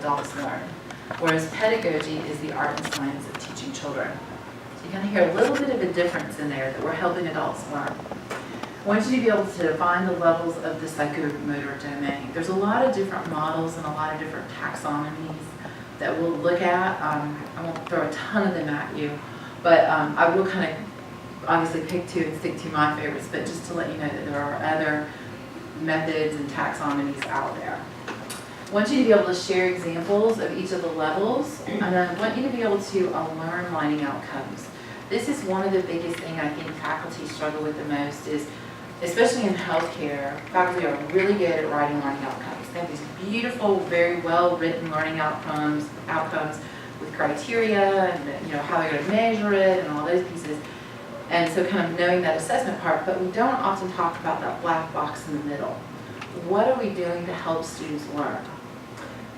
adults learn, whereas pedagogy is the art and science of teaching children. So you kind of hear a little bit of a difference in there, that we're helping adults learn. I want you to be able to define the levels of the psychomotor domain. There's a lot of different models and a lot of different taxonomies that we'll look at. I won't throw a ton of them at you, but I will kind of obviously pick two and stick to my favorites, but just to let you know that there are other methods and taxonomies out there. I want you to be able to share examples of each of the levels, and I want you to be able to learn learning outcomes. This is one of the biggest things I think faculty struggle with the most is, especially in healthcare, faculty are really good at writing learning outcomes. They have these beautiful, very well-written learning outcomes with criteria and how they're going to measure it and all those pieces. And so kind of knowing that assessment part, but we don't often talk about that black box in the middle. What are we doing to help students learn?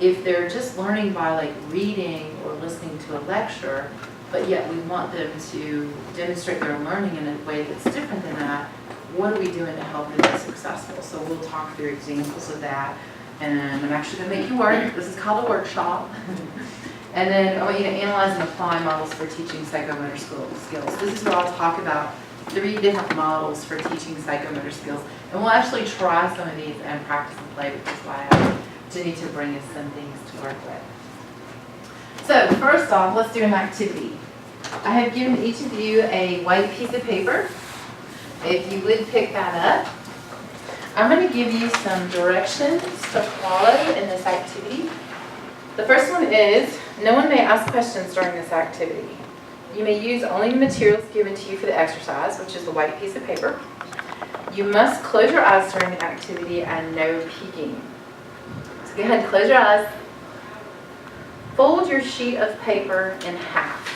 If they're just learning by like reading or listening to a lecture, but yet we want them to demonstrate their learning in a way that's different than that, what are we doing to help them be successful? So we'll talk through examples of that, and I'm actually going to make you work. This is called a workshop. And then I want you to analyze and apply models for teaching psychomotor skills. This is where I'll talk about 3 different models for teaching psychomotor skills. And we'll actually try some of these and practice and play, which is why I need to bring us some things to work with. So first off, let's do an activity. I have given each of you a white piece of paper. If you would pick that up. I'm going to give you some directions to follow in this activity. The first one is, no one may ask questions during this activity. You may use only the materials given to you for the exercise, which is the white piece of paper. You must close your eyes during the activity and no peeking. So go ahead and close your eyes. Fold your sheet of paper in half.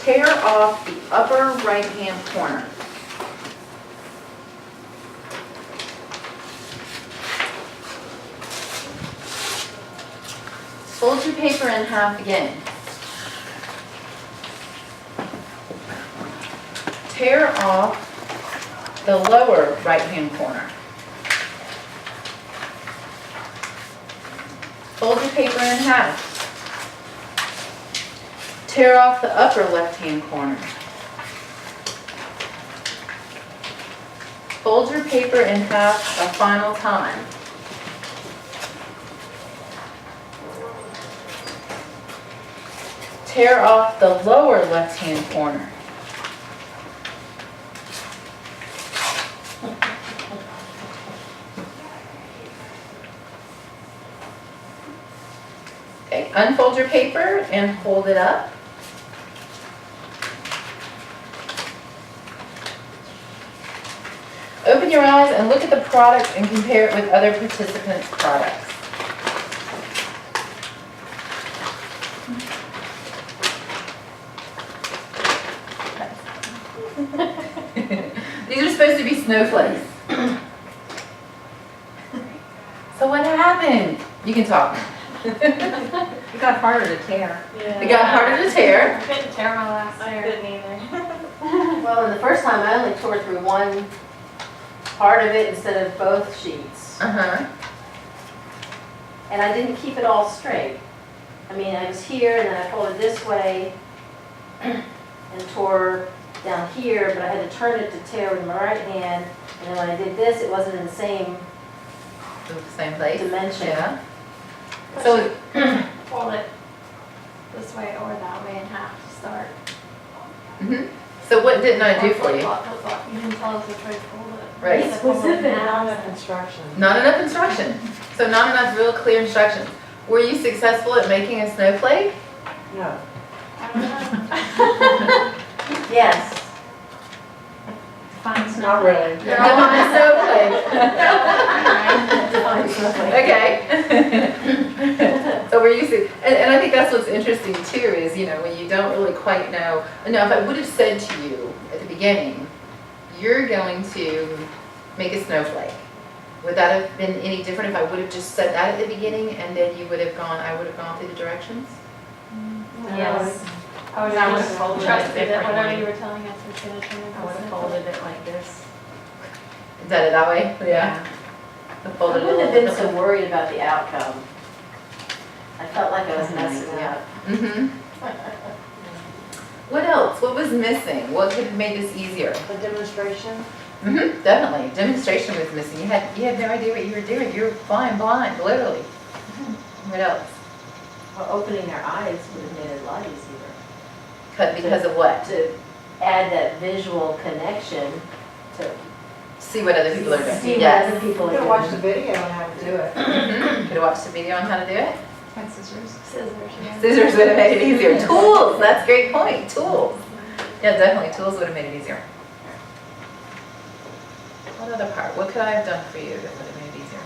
Tear off the upper right-hand corner. Fold your paper in half again. Tear off the lower right-hand corner. Fold your paper in half. Tear off the upper left-hand corner. Fold your paper in half a final time. Tear off the lower left-hand corner. Okay, unfold your paper and hold it up. Open your eyes and look at the product and compare it with other participants' products. These are supposed to be snowflakes. So what happened? You can talk. It got harder to tear. Yeah. It got harder to tear. I couldn't tear my last year. I couldn't either. Well, the first time I only tore through one part of it instead of both sheets. Uh-huh. And I didn't keep it all straight. I mean, I was here and then I folded this way and tore down here, but I had to turn it to tear with my right hand. And then when I did this, it wasn't in the same Same place. dimension. Yeah. So Fold it this way or that way in half to start. So what didn't I do for you? You didn't tell us which way to fold it. Right. You said fold it in half. Not instructions. Not enough instruction. So not enough real clear instructions. Were you successful at making a snowflake? No. I don't know. Yes. Find Not really. Define a snowflake. Okay. So we're used to, and I think that's what's interesting too is, when you don't really quite know. Now, if I would have said to you at the beginning, you're going to make a snowflake, would that have been any different if I would have just said that at the beginning and then I would have gone through the directions? Yes. I would I have would've just folded it trusted that whatever differently. you were telling us was gonna turn into I would have something. folded it like this. Done it that way? Yeah. I Folded it a wouldn't have little been so bit. worried about the outcome. I felt like I was messing Yeah. up. Mm-hmm. What else? What was missing? What could have made this easier? A demonstration? Mm-hmm, definitely. Demonstration was missing. You had no idea what you were doing. You were flying blind, literally. What else? Well, opening their eyes would have made it a lot easier. Because of what? To add that visual connection to See what other people are doing. see what Yes. other people You are could watch the doing. video on how to do it. Mhm. Could have watched the video on how to do it. And scissors. Scissors, yeah. Scissors would have made it easier. Tools, that's a great point. Tools. Yeah, definitely. Tools would have made it easier. What other part? What could I have done for you that would have made it easier?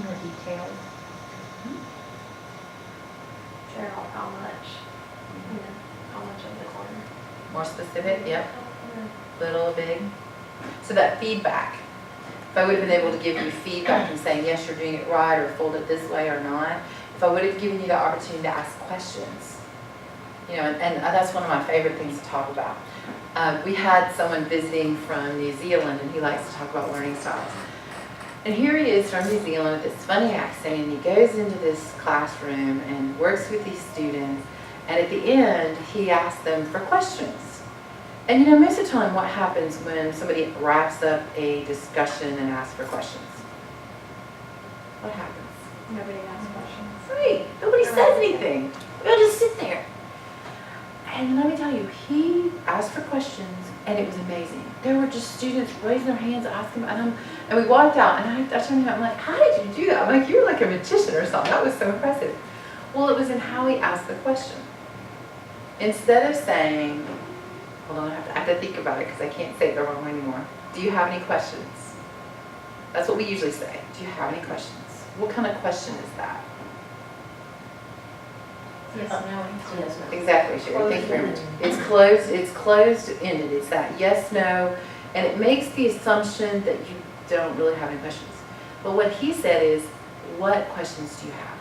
More detailed. Share out how much, you know, how much of the corner. More specific? Yep. Yeah. Little, big. So that feedback. If I would have been able to give you feedback and saying, yes, you're doing it right, or fold it this way or not. If I would have given you the opportunity to ask questions. You know, and that's one of my favorite things to talk about. We had someone visiting from New Zealand, and he likes to talk about learning styles. And here he is from New Zealand with this funny accent, and he goes into this classroom and works with these students, and at the end, he asks them for questions. And you know, most of the time, what happens when somebody wraps up a discussion and asks for questions? What happens? Nobody asks questions. Right, nobody says anything. We all just sit there. And let me tell you, he asked for questions, and it was amazing. There were just students raising their hands, asking, and we walked out, and I turned to him, I'm like, how did you do that? I'm like, you were like a magician or something. That was so impressive. Well, it was in how he asked the question. Instead of saying, hold on, I have to think about it because I can't say it the wrong way anymore. Do you have any questions? That's what we usually say. Do you have any questions? What kind of question is that? Yes, no. Yes, no. Exactly, Sherry. Thank you very much. It's closed-ended. It's that yes, no, and it makes the assumption that you don't really have any questions. But what he said is, what questions do you have?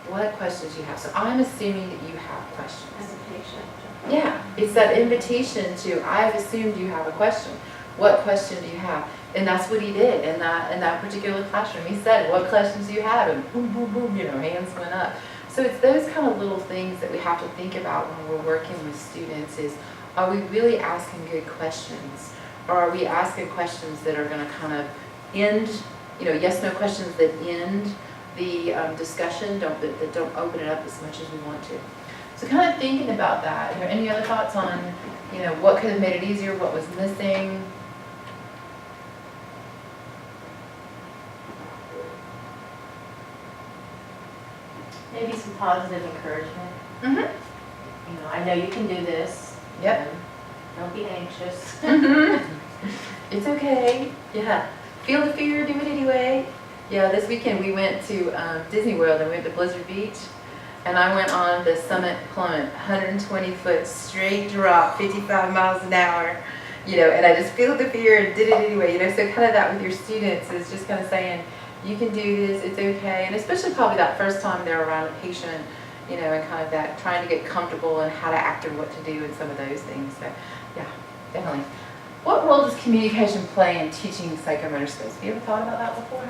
What questions do you have? So I'm assuming that you have questions. As a patient. Yeah, it's that invitation to, I've assumed you have a question. What question do you have? And that's what he did in that particular classroom. He said, what questions do you have? And boom, boom, boom, you know, hands went up. So it's those kind of little things that we have to think about when we're working with students is, are we really asking good questions? Or are we asking questions that are going to kind of end, you know, yes, no questions that end the discussion, that don't open it up as much as we want to. So kind of thinking about that, are there any other thoughts on, you know, what could have made it easier, what was missing? Maybe some positive encouragement. Mm-hmm. You know, I know you can do this. Yep. and Don't be anxious. It's okay. Yeah. Feel the fear, do it anyway. Yeah, this weekend we went to Disney World and we went to Blizzard Beach. And I went on the Summit Plummet, 120-foot straight drop, 55 miles an hour. You know, and I just feel the fear and did it anyway. You know, so kind of that with your students is just kind of saying, you can do this, it's okay. And especially probably that first time they're around a patient, you know, and kind of that trying to get comfortable and how to act and what to do and some of those things. So, yeah, definitely. What role does communication play in teaching psychomotor skills? Have you ever thought about that before?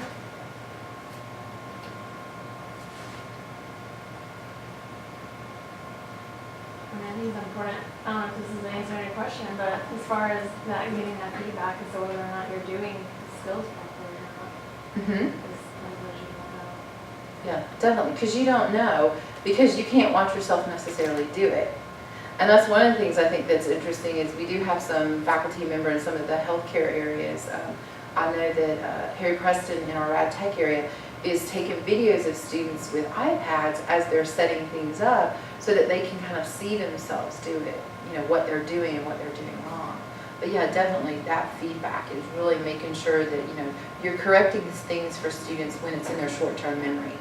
I mean, I think it's important, I don't know if this is answering your question, but as far as that, getting that feedback as to whether or not you're doing the skills properly or not, Mm-hmm. is language you don't know. Yeah, definitely, because you don't know, because you can't watch yourself necessarily do it. And that's one of the things I think that's interesting is we do have some faculty member in some of the healthcare areas. I know that Harry Preston in our rad tech area is taking videos of students with iPads as they're setting things up so that they can kind of see themselves do it, you know, what they're doing and what they're doing wrong. But yeah, definitely that feedback is really making sure that, you know, you're correcting these things for students when it's in their short-term memory.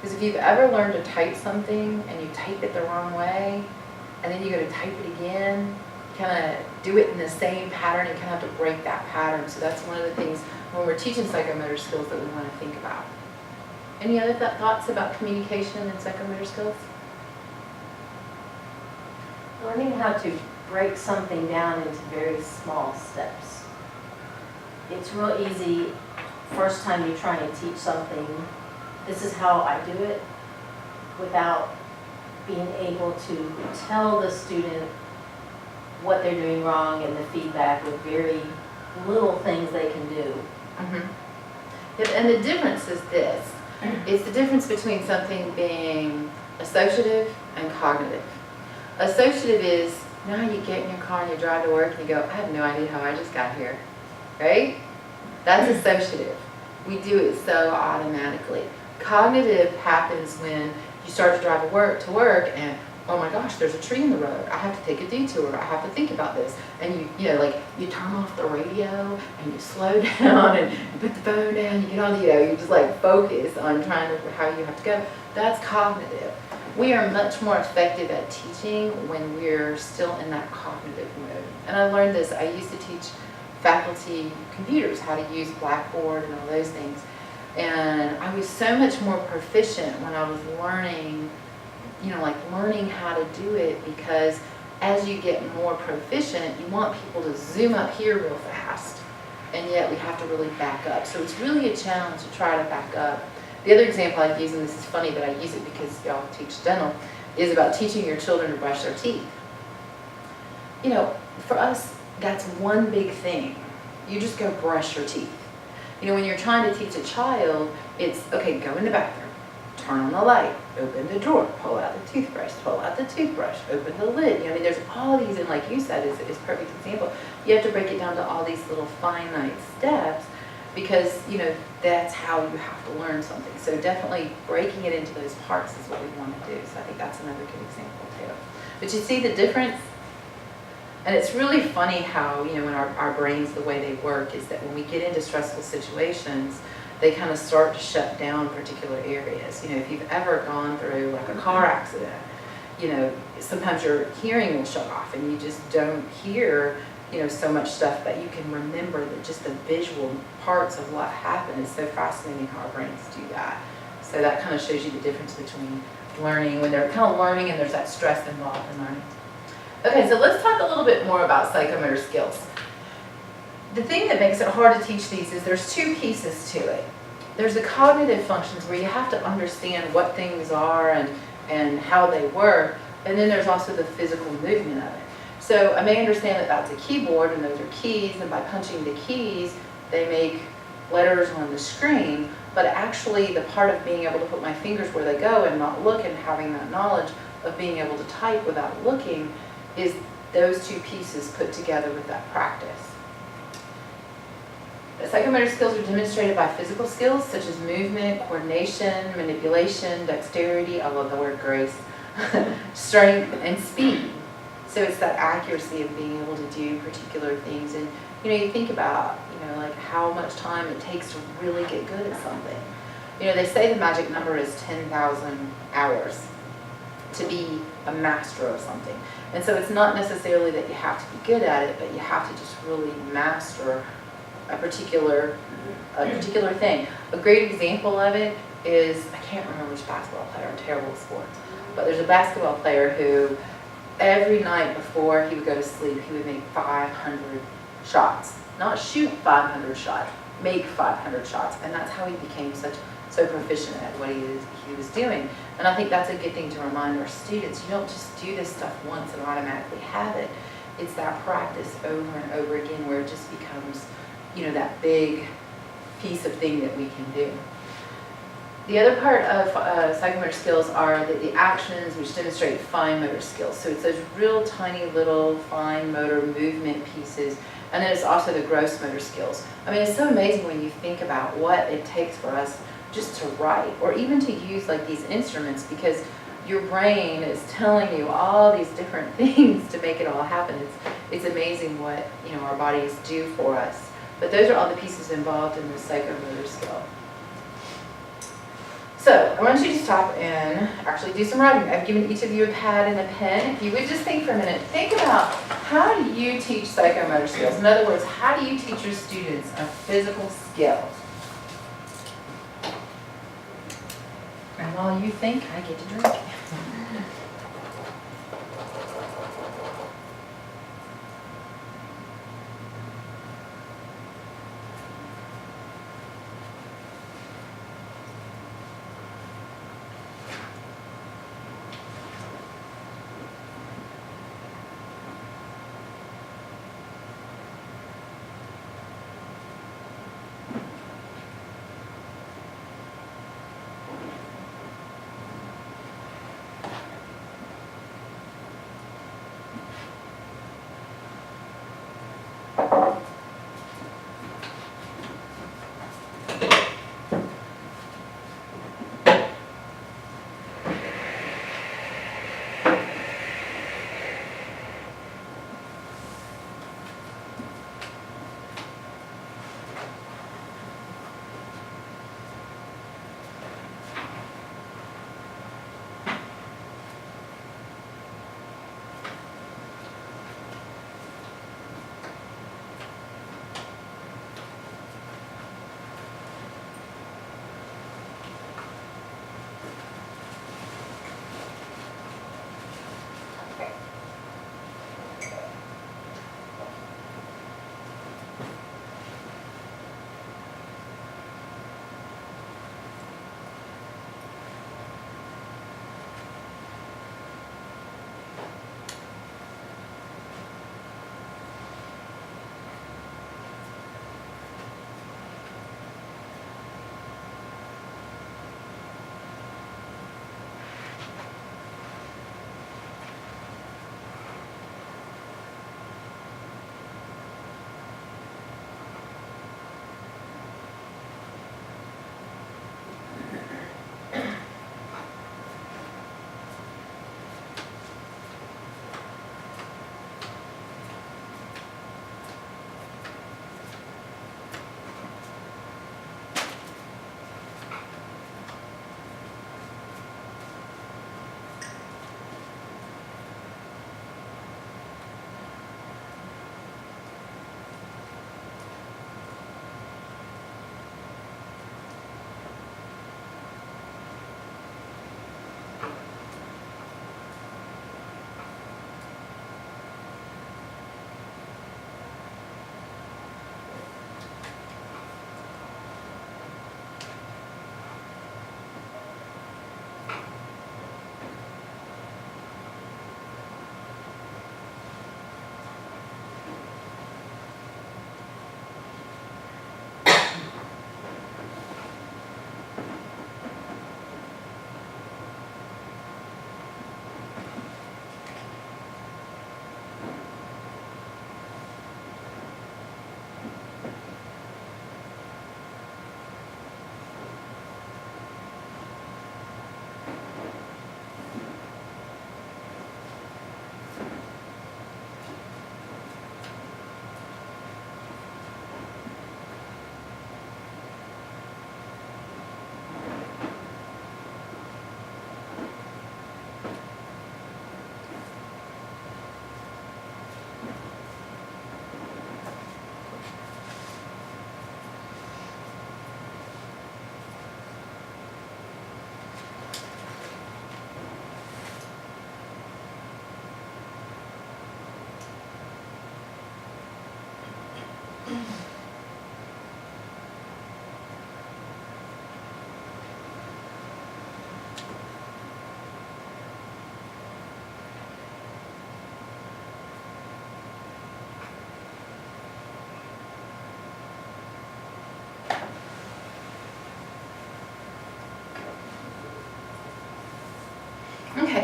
Because if you've ever learned to type something and you type it the wrong way, and then you go to type it again, kind of do it in the same pattern and kind of have to break that pattern. So that's one of the things when we're teaching psychomotor skills that we want to think about. Any other thoughts about communication and psychomotor skills? learning how to break something down into very small steps. It's real easy, first time you try and teach something, this is how I do it, without being able to tell the student what they're doing wrong and the feedback with very little things they can do. Yep, and the difference is this. It's the difference between something being associative and cognitive. Associative is, you know how you get in your car and you drive to work and you go, I have no idea how I just got here, right? That's associative. We do it so automatically. Cognitive happens when you start to drive to work and, oh my gosh, there's a tree in the road. I have to take a detour. I have to think about this. And you know, like you turn off the radio and you slow down and you put the phone down, you get on, you just like focus on trying to, how you have to go. That's cognitive. We are much more effective at teaching when we're still in that cognitive mode. And I learned this, I used to teach faculty computers, how to use Blackboard and all those things. And I was so much more proficient when I was learning, learning how to do it, because as you get more proficient, you want people to zoom up here real fast. And yet we have to really back up. So it's really a challenge to try to back up. The other example I use, and this is funny, but I use it because y'all teach dental, is about teaching your children to brush their teeth. You know, for us, that's one big thing. You just go brush your teeth. You know, when you're trying to teach a child, it's, okay, go in the bathroom, turn on the light, open the drawer, pull out the toothbrush, open the lid. I mean, there's all these, and like you said, is a perfect example. You have to break it down to all these little finite steps, because, that's how you have to learn something. So definitely breaking it into those parts is what we want to do. So I think that's another good example too. But you see the difference? And it's really funny how, when our brains, the way they work is that when we get into stressful situations, they kind of start to shut down particular areas. If you've ever gone through like a car accident, sometimes your hearing will shut off and you just don't hear so much stuff, but you can remember that just the visual parts of what happened. Is so fascinating how our brains do that. So that kind of shows you the difference between learning, when they're kind of learning and there's that stress involved in learning. Okay, so let's talk a little bit more about psychomotor skills. The thing that makes it hard to teach these is there's two pieces to it. There's the cognitive functions where you have to understand what things are and how they work, and then there's also the physical movement of it. So I may understand that that's a keyboard and those are keys, and by punching the keys, they make letters on the screen, but actually the part of being able to put my fingers where they go and not look, and having that knowledge of being able to type without looking, is those two pieces put together with that practice. The psychomotor skills are demonstrated by physical skills such as movement, coordination, manipulation, dexterity, I love the word grace, strength, and speed. So it's that accuracy of being able to do particular things. And you think about, like how much time it takes to really get good at something. They say the magic number is 10,000 hours to be a master of something. And so it's not necessarily that you have to be good at it, but you have to just really master a particular thing. A great example of it is, I can't remember which basketball player, I'm terrible at sports, but there's a basketball player who every night before he would go to sleep, he would make 500 shots. Not shoot 500 shots, make 500 shots. And that's how he became so proficient at what he was doing. And I think that's a good thing to remind our students. You don't just do this stuff once and automatically have it. It's that practice over and over again where it just becomes, that big piece of thing that we can do. The other part of psychomotor skills are the actions which demonstrate fine motor skills. So it's those real tiny little fine motor movement pieces. And then it's also the gross motor skills. I mean, it's so amazing when you think about what it takes for us just to write, or even to use like these instruments, because your brain is telling you all these different things to make it all happen. It's amazing what our bodies do for us. But those are all the pieces involved in the psychomotor skill. So I want you to stop and actually do some writing. I've given each of you a pad and a pen. If you would just think for a minute, think about, how do you teach psychomotor skills? In other words, how do you teach your students a physical skill? And while you think, I get to drink.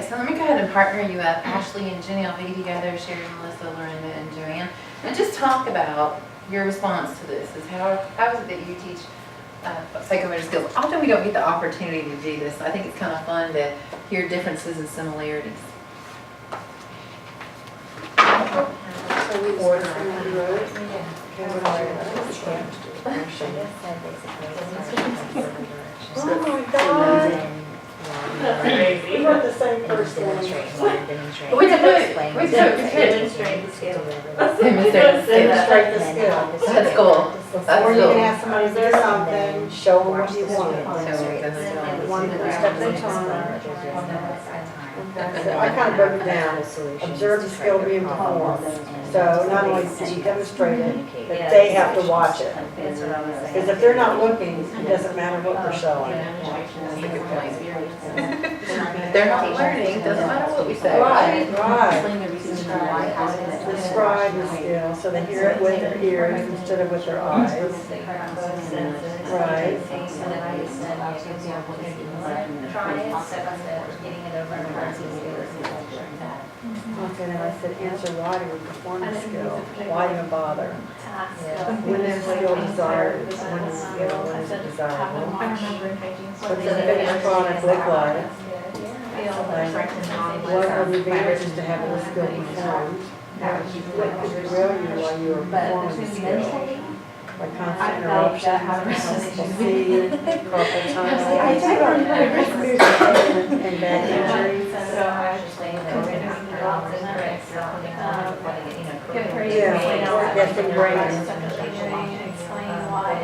so let me go ahead and partner you up. Ashley and Jenny will be together, Sherry, Melissa, Lorinda, and Joanne, and just talk about your response to this. Is how is it that you teach psychomotor skills? Often we don't get the opportunity to do this. I think it's kind of fun to hear differences and similarities. So we order from the road. Oh my God. We wrote the same first one. We did it. We did it. Demonstrate the skill. Demonstrate the skill. That's cool. That's Or you can cool. ask somebody to do something, show them what you want. One step at a time. Okay, so I kind of broke it down. Observe the skill being performed. So not only do you demonstrate it, but they have to watch it. Because if they're not looking, it doesn't matter what they're showing. That's a good point. If they're not learning, doesn't matter what we say. Right, right. Describe the skill, so they hear it with their ears instead of with their eyes. Right. Try it, step by step, getting it over and over. Okay, then I said, answer why do we perform the skill? Why even bother? When is skill desired? When is skill, when is it desirable? What's the finished product look like? What are the advantages to having the skill performed? What could derail you while you are performing the skill? Like constant interruptions, fatigue, carpal tunnel, and back injuries. Yeah, or getting brains. Explain why.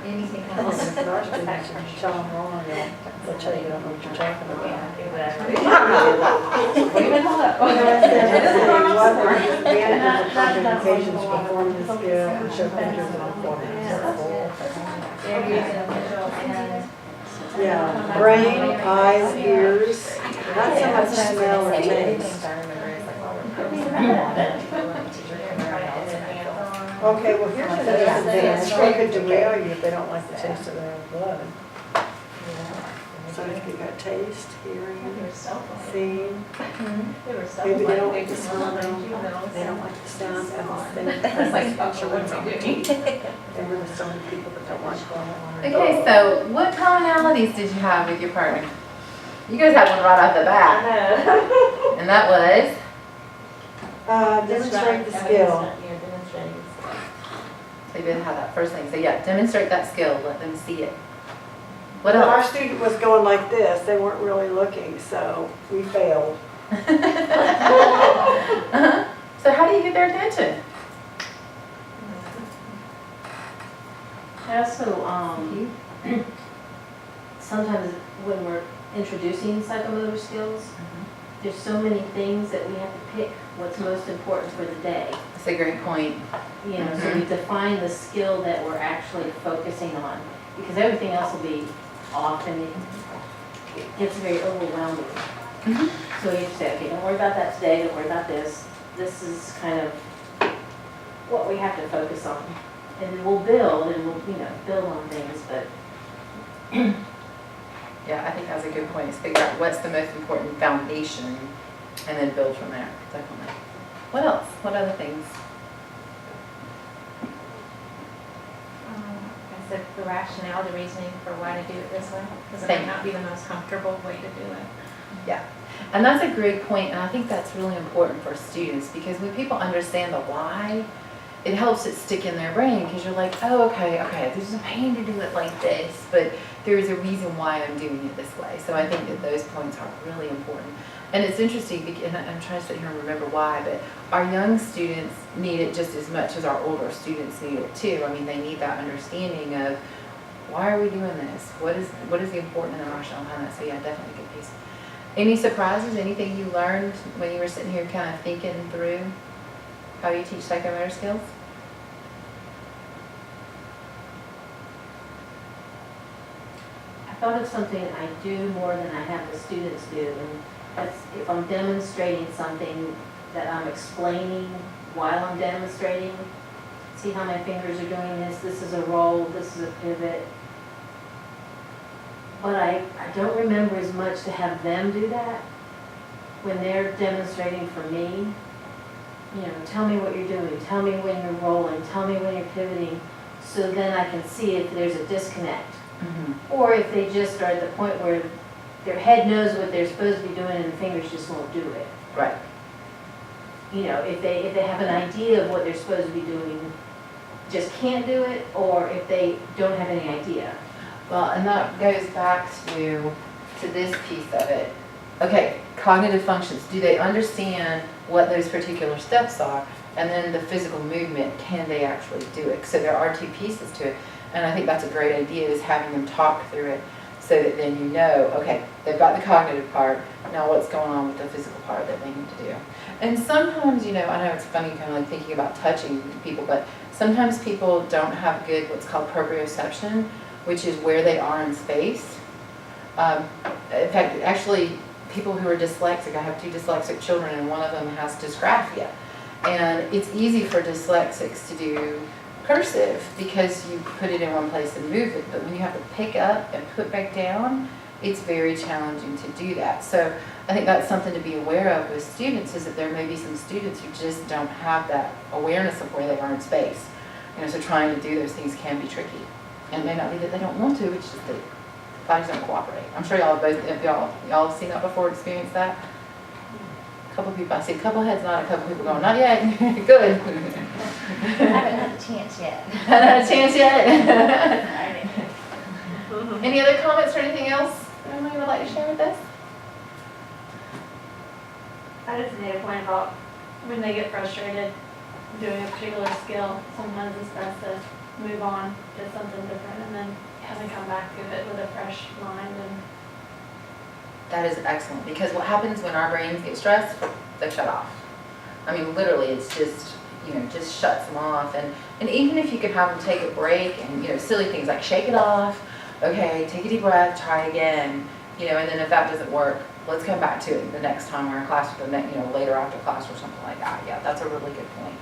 Anything Well, else? if our students, if you tell them wrong, they'll tell you they don't know what you're talking about. What are the advantages or contraindications to performing the skill and show pictures of performance? Yeah, brain, eyes, ears, not so much smell or taste. Okay, well, here's another advantage. They could derail you if they don't like the taste of their own blood. So if you got taste, hearing, seeing, maybe they don't like the smell, they don't like the sound of the thing. It's like, what am I doing? And we're the only people that don't like blood. Okay, so what commonalities did you have with your partner? You guys had one right off the bat, and that was? Demonstrate the skill. So you did have that first thing. So yeah, demonstrate that skill. Let them see it. What Well, our else? student was going like this, they weren't really looking, so we failed. So how do you get their attention? Also, sometimes when we're introducing psychomotor skills, there's so many things that we have to pick what's most important for the day. That's a great point. You know, so we define the skill that we're actually focusing on, because everything else will be off and it gets very overwhelming. So you say, okay, don't worry about that today, don't worry about this. This is kind of what we have to focus on. And it will build, build on things, but Yeah, I think that's a good point. Is figure out what's the most important foundation and then build from there. Definitely. What else? What other things? I said the rationale, the reasoning for why to do it this way, because it Same. might not be the most comfortable way to do it. Yeah. And that's a great point, and I think that's really important for students because when people understand the why, it helps it stick in their brain because you're like, oh, okay, there's a pain to do it like this, but there's a reason why I'm doing it this way. So I think that those points are really important. And it's interesting, and I'm trying to sit here and remember why, but our young students need it just as much as our older students need it too. I mean, they need that understanding of why are we doing this? What is the important and the rationale behind that? So yeah, definitely a good piece. Any surprises? Anything you learned when you were sitting here kind of thinking through how you teach psychomotor skills? I thought of something I do more than I have the students do, and that's if I'm demonstrating something that I'm explaining while I'm demonstrating. See how my fingers are doing this, this is a roll, this is a pivot. but I don't remember as much to have them do that when they're demonstrating for me. You know, tell me what you're doing, tell me when you're rolling, tell me when you're pivoting, so then I can see if there's a disconnect. Or if they just are at the point where their head knows what they're supposed to be doing and the fingers just won't do it. Right. You know, if they have an idea of what they're supposed to be doing, just can't do it, or if they don't have any idea. Well, and that goes back to this piece of it. Okay, cognitive functions. Do they understand what those particular steps are? And then the physical movement, can they actually do it? So there are two pieces to it. And I think that's a great idea, is having them talk through it so that then you know, okay, they've got the cognitive part, now what's going on with the physical part that they need to do. And sometimes, you know, I know it's funny kind of like thinking about touching people, but sometimes people don't have good what's called proprioception, which is where they are in space. In fact, actually, people who are dyslexic, I have 2 dyslexic children and one of them has dysgraphia. And it's easy for dyslexics to do cursive because you put it in one place and move it, but when you have to pick up and put back down, it's very challenging to do that. So I think that's something to be aware of with students, is that there may be some students who just don't have that awareness of where they are in space. You know, so trying to do those things can be tricky. And it may not be that they don't want to, it's just that bodies don't cooperate. I'm sure y'all have y'all have seen that before, experienced that? A couple people, I see a couple heads nod, a couple people going, not yet. Good. I haven't had a chance yet. Haven't had a chance yet? Any other comments or anything else anyone would like to share with us? I just made a point about when they get frustrated doing a particular skill, sometimes it's best to move on to something different and then have them come back to it with a fresh mind. And That is excellent, because what happens when our brains get stressed, they shut off. I mean, literally, it's just, you know, just shuts them off. And even if you could have them take a break and, you know, silly things like shake it off, okay, take a deep breath, try again, you know, and then if that doesn't work, let's come back to it the next time we're in class, or the next, you know, later after class or something like that. Yeah, that's a really good point.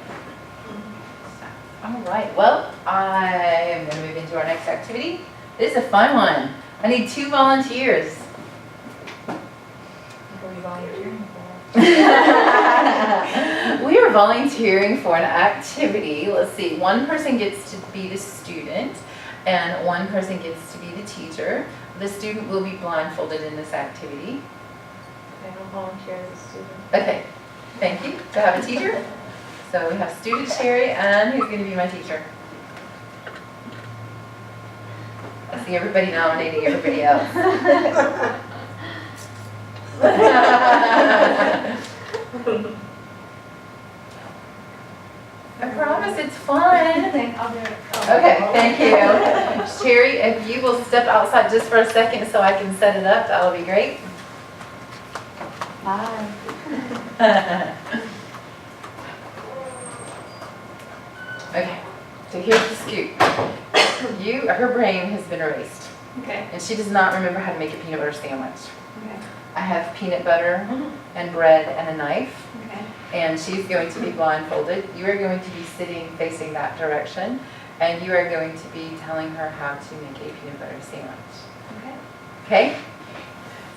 All right, well, I am going to move into our next activity. This is a fun one. I need 2 volunteers. What are we volunteering for? We are volunteering for an activity. Let's see, one person gets to be the student and one person gets to be the teacher. The student will be blindfolded in this activity. I will volunteer as a student. Okay, thank you. So I have a teacher. So we have student Sherry, and who's going to be my teacher? I see everybody nominating everybody else. I promise it's fun. I'll do it. Okay, thank you. Sherry, if you will step outside just for a second so I can set it up, that'll be great. Bye. Okay, so here's the scoop. Her brain has been erased, Okay. and she does not remember how to make a peanut butter sandwich. Okay. I have peanut butter and bread and a knife, Okay. and she's going to be blindfolded. You are going to be sitting facing that direction, and you are going to be telling her how to make a peanut butter sandwich. Okay. Okay?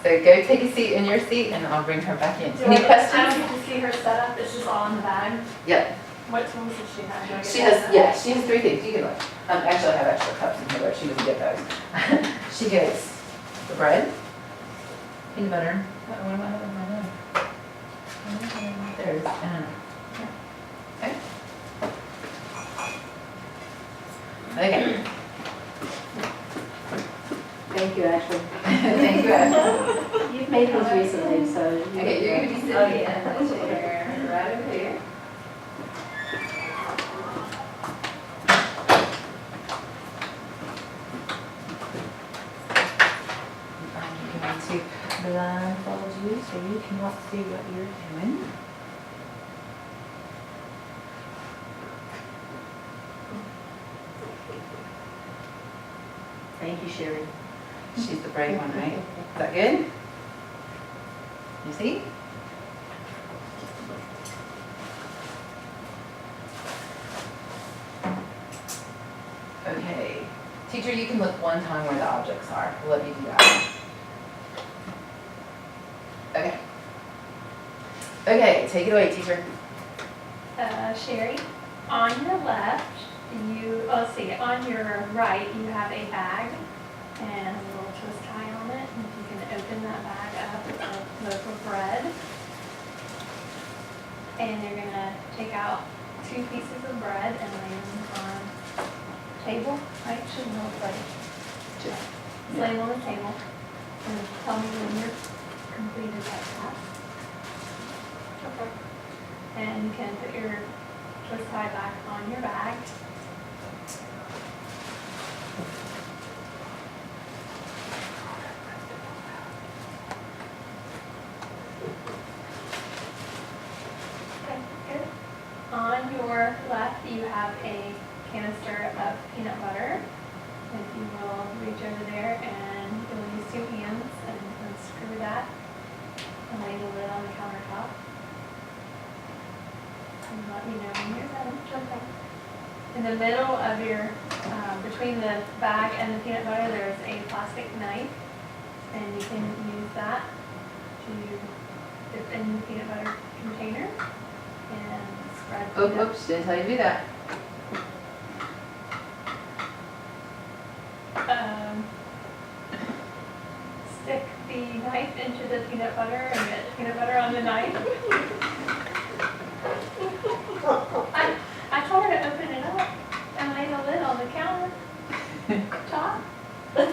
So go take a seat in your seat, and I'll bring her back in. Any I don't questions? get to see her setup. It's just all in the bag. Yep. What tools does she have? Do I get She that? has, yeah, she has 3 things. You can look. Actually, I have extra cups in here, but she doesn't get those. She gets the bread, peanut butter. What am I having in my hand? There it is. Okay. Okay. Thank you, Ashley. Thank you, Ashley. You've made these recently, so. Okay, you're going to be sitting in the chair right over here. I'm going to blindfold you so you cannot see what you're doing. Thank you, Sherry. She's the brave one, right? Is that good? You see? Okay. Teacher, you can look one time where the objects are. We'll let you do that. Okay. Okay, take it away, teacher. Sherry, on your left, let's see, on your right, you have a bag and a little twist tie on it. And you can open that bag up with a loaf of bread. And you're gonna take out 2 pieces of bread and lay them on the table, right? Shouldn't look like. Just Lay them on the table. And tell me when you're completed that task. Okay. And you can put your twist tie back on your bag. Okay, good. On your left, you have a canister of peanut butter. If you will reach over there and you'll use 2 hands and unscrew that and lay the lid on the countertop. And let me know when you're done. Okay. In the middle of your, between the bag and the peanut butter, there's a plastic knife, and you can use that to dip in the peanut butter container and spread. Oops, didn't tell you to do that. Stick the knife into the peanut butter and get peanut butter on the knife. I told her to open it up and lay the lid on the counter top. Does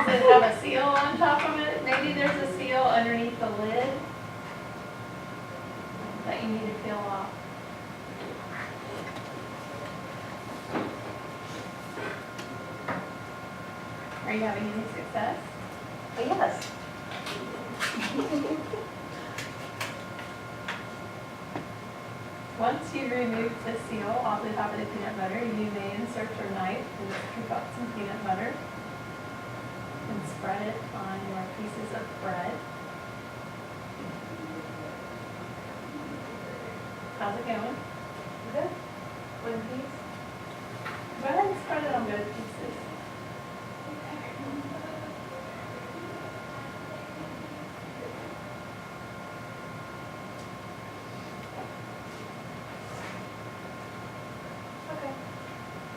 it have a seal on top of it? Maybe there's a seal underneath the lid that you need to peel off. Are you having any success? But yes. Once you remove the seal off the top of the peanut butter, you may insert your knife and scoop up some peanut butter and spread it on your pieces of bread. How's it going? Good. One piece. Go ahead and spread it on both pieces.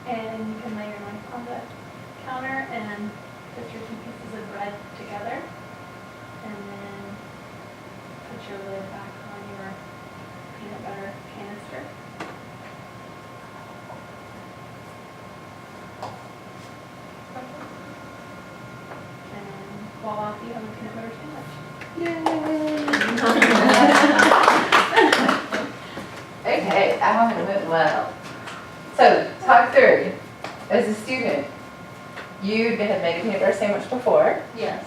And you can lay your knife on the counter and put your 2 pieces of bread together. And then put your lid back on your peanut butter canister. And voila, you have a peanut butter sandwich. Okay, that one went well. So, talk through. As a student, you had made a peanut butter sandwich before. Yes.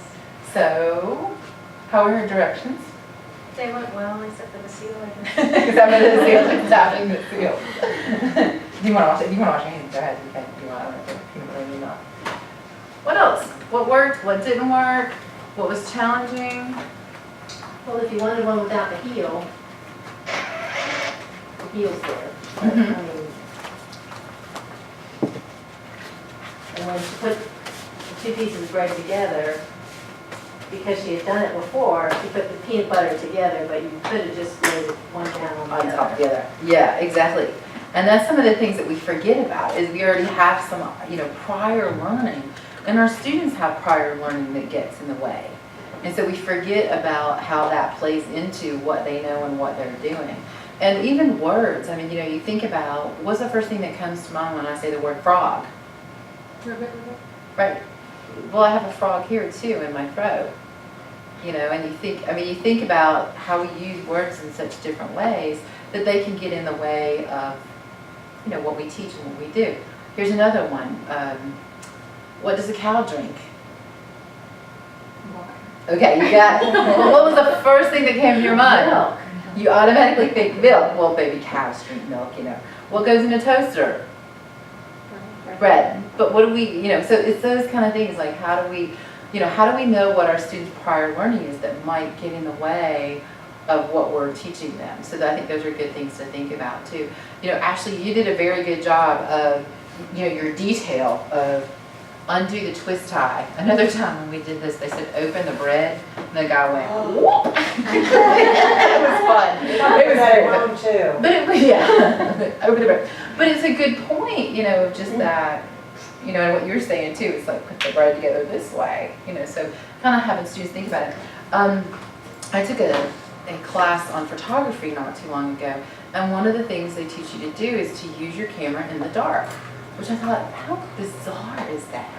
So, how were her directions? They went well, except for the seal. Because I'm going to seal, stopping the seal. Do you want to wash it? Do you want to wash your hands? Go ahead. You can. Do you want to peanut butter or not? What else? What worked? What didn't work? What was challenging? Well, if you wanted one without the heel, the heel's there. But, Mhm. I mean, and when she put the 2 pieces of bread together, because she had done it before, she put the peanut butter together, but you could have just laid it one down on the On other. top of the other. Yeah, exactly. And that's some of the things that we forget about is we already have some, prior learning. And our students have prior learning that gets in the way. And so we forget about how that plays into what they know and what they're doing. And even words, you think about, what's the first thing that comes to mind when I say the word frog? Right. Well, I have a frog here too in my throat. And you think about how we use words in such different ways that they can get in the way of, what we teach and what we do. Here's another one. What does a cow drink? Okay, you got, what was the first thing that came to your mind? Milk. You automatically think milk. Well, baby cows drink milk, What goes in a toaster? Bread. But what do we, so it's those kind of things, like how do we know what our students' prior learning is that might get in the way of what we're teaching them? So I think those are good things to think about too. Ashley, you did a very good job of your detail of undo the twist tie. Another time when we did this, they said open the bread, and the guy went, whoop. It was fun. It was very fun. Mom too. But it was, yeah, open the bread. But it's a good point, just that, and what you're saying too, it's like put the bread together this way, so kind of having students think about it. I took a class on photography not too long ago, and one of the things they teach you to do is to use your camera in the dark, which I thought, how bizarre is that?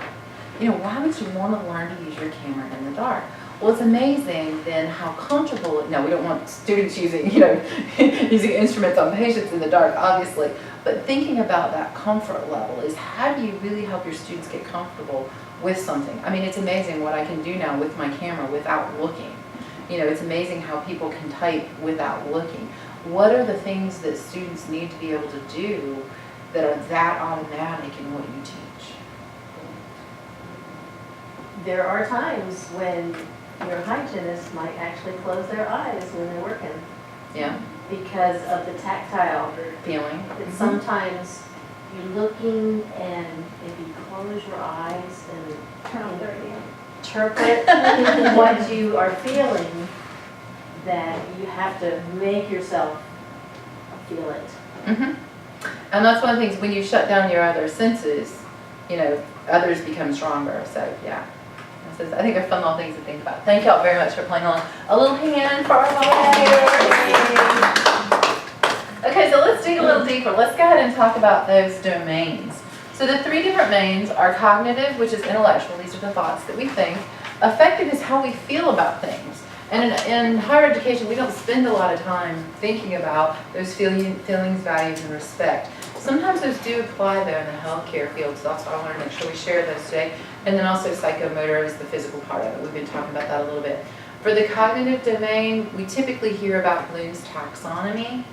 Why would you want to learn to use your camera in the dark? Well, it's amazing then how comfortable, now we don't want students using, using instruments on patients in the dark, obviously, but thinking about that comfort level is how do you really help your students get comfortable with something? I mean, it's amazing what I can do now with my camera without looking. It's amazing how people can type without looking. What are the things that students need to be able to do that are that automatic in what you teach? There are times when your hygienist might actually close their eyes when they're working Yeah, because of the tactile. feeling. That sometimes you're looking, and if you close your eyes and Turn off the radio. interpret what you are feeling, that you have to make yourself feel it. Mm-hmm. And that's one of the things, when you shut down your other senses, others become stronger. So, yeah. I think they're fun little things to think about. Thank y'all very much for playing along. A little hand for our volunteers. Okay, so let's dig a little deeper. Let's go ahead and talk about those domains. So the 3 different domains are cognitive, which is intellectual. These are the thoughts that we think. Affective is how we feel about things. And in higher education, we don't spend a lot of time thinking about those feelings, values, and respect. Sometimes those do apply, though, in the healthcare field, so that's why I want to make sure we share those today. And then also psychomotor is the physical part of it. We've been talking about that a little bit. For the cognitive domain, we typically hear about Bloom's taxonomy.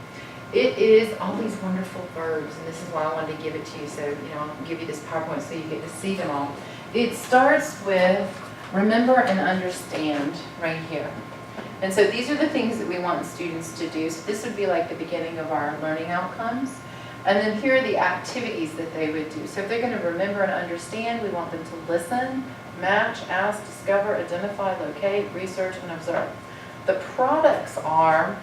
It is all these wonderful verbs, and this is why I wanted to give it to you, so I'll give you this PowerPoint so you get to see them all. It starts with remember and understand right here. And so these are the things that we want students to do. So this would be like the beginning of our learning outcomes. And then here are the activities that they would do. So if they're going to remember and understand, we want them to listen, match, ask, discover, identify, locate, research, and observe. The products are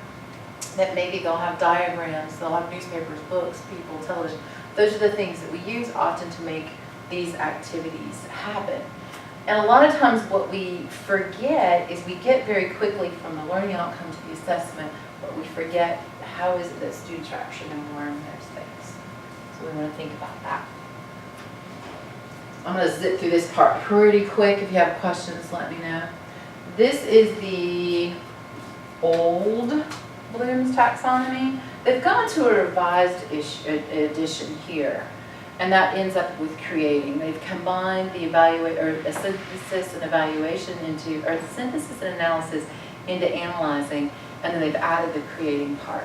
that maybe they'll have diagrams, they'll have newspapers, books, people, television. Those are the things that we use often to make these activities happen. And a lot of times what we forget is we get very quickly from the learning outcome to the assessment, but we forget how is it that students are actually going to learn those things. So we want to think about that. I'm going to zip through this part pretty quick. If you have questions, let me know. This is the old Bloom's taxonomy. They've gone to a revised edition here. And that ends up with creating. They've combined the synthesis and evaluation into, or the synthesis and analysis into analyzing, and then they've added the creating part.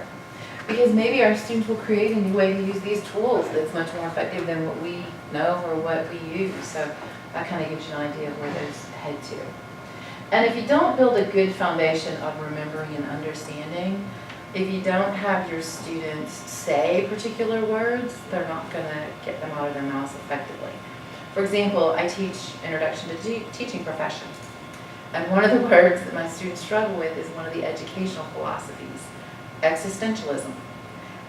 Because maybe our students will create a new way to use these tools that's much more effective than what we know or what we use. So that kind of gives you an idea of where those head to. And if you don't build a good foundation of remembering and understanding, if you don't have your students say particular words, they're not going to get them out of their mouths effectively. For example, I teach Introduction to Teaching Professions. And one of the words that my students struggle with is one of the educational philosophies, existentialism.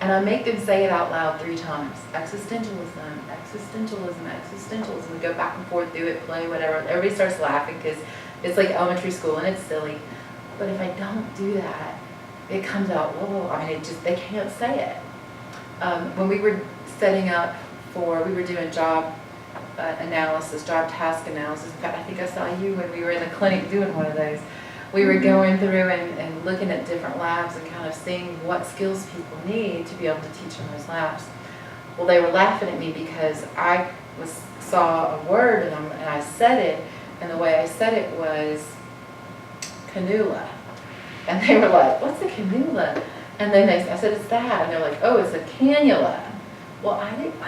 And I make them say it out loud 3 times. Existentialism, existentialism, existentialism. We go back and forth, do it, play, whatever. Everybody starts laughing because it's like elementary school and it's silly. But if I don't do that, it comes out, whoa, I mean, they can't say it. When we were setting up we were doing job analysis, job task analysis. In fact, I think I saw you when we were in the clinic doing one of those. We were going through and looking at different labs and kind of seeing what skills people need to be able to teach in those labs. Well, they were laughing at me because I saw a word and I said it, and the way I said it was cannula. And they were like, what's a cannula? And then I said, it's that. And they're like, oh, it's a cannula. Well, I didn't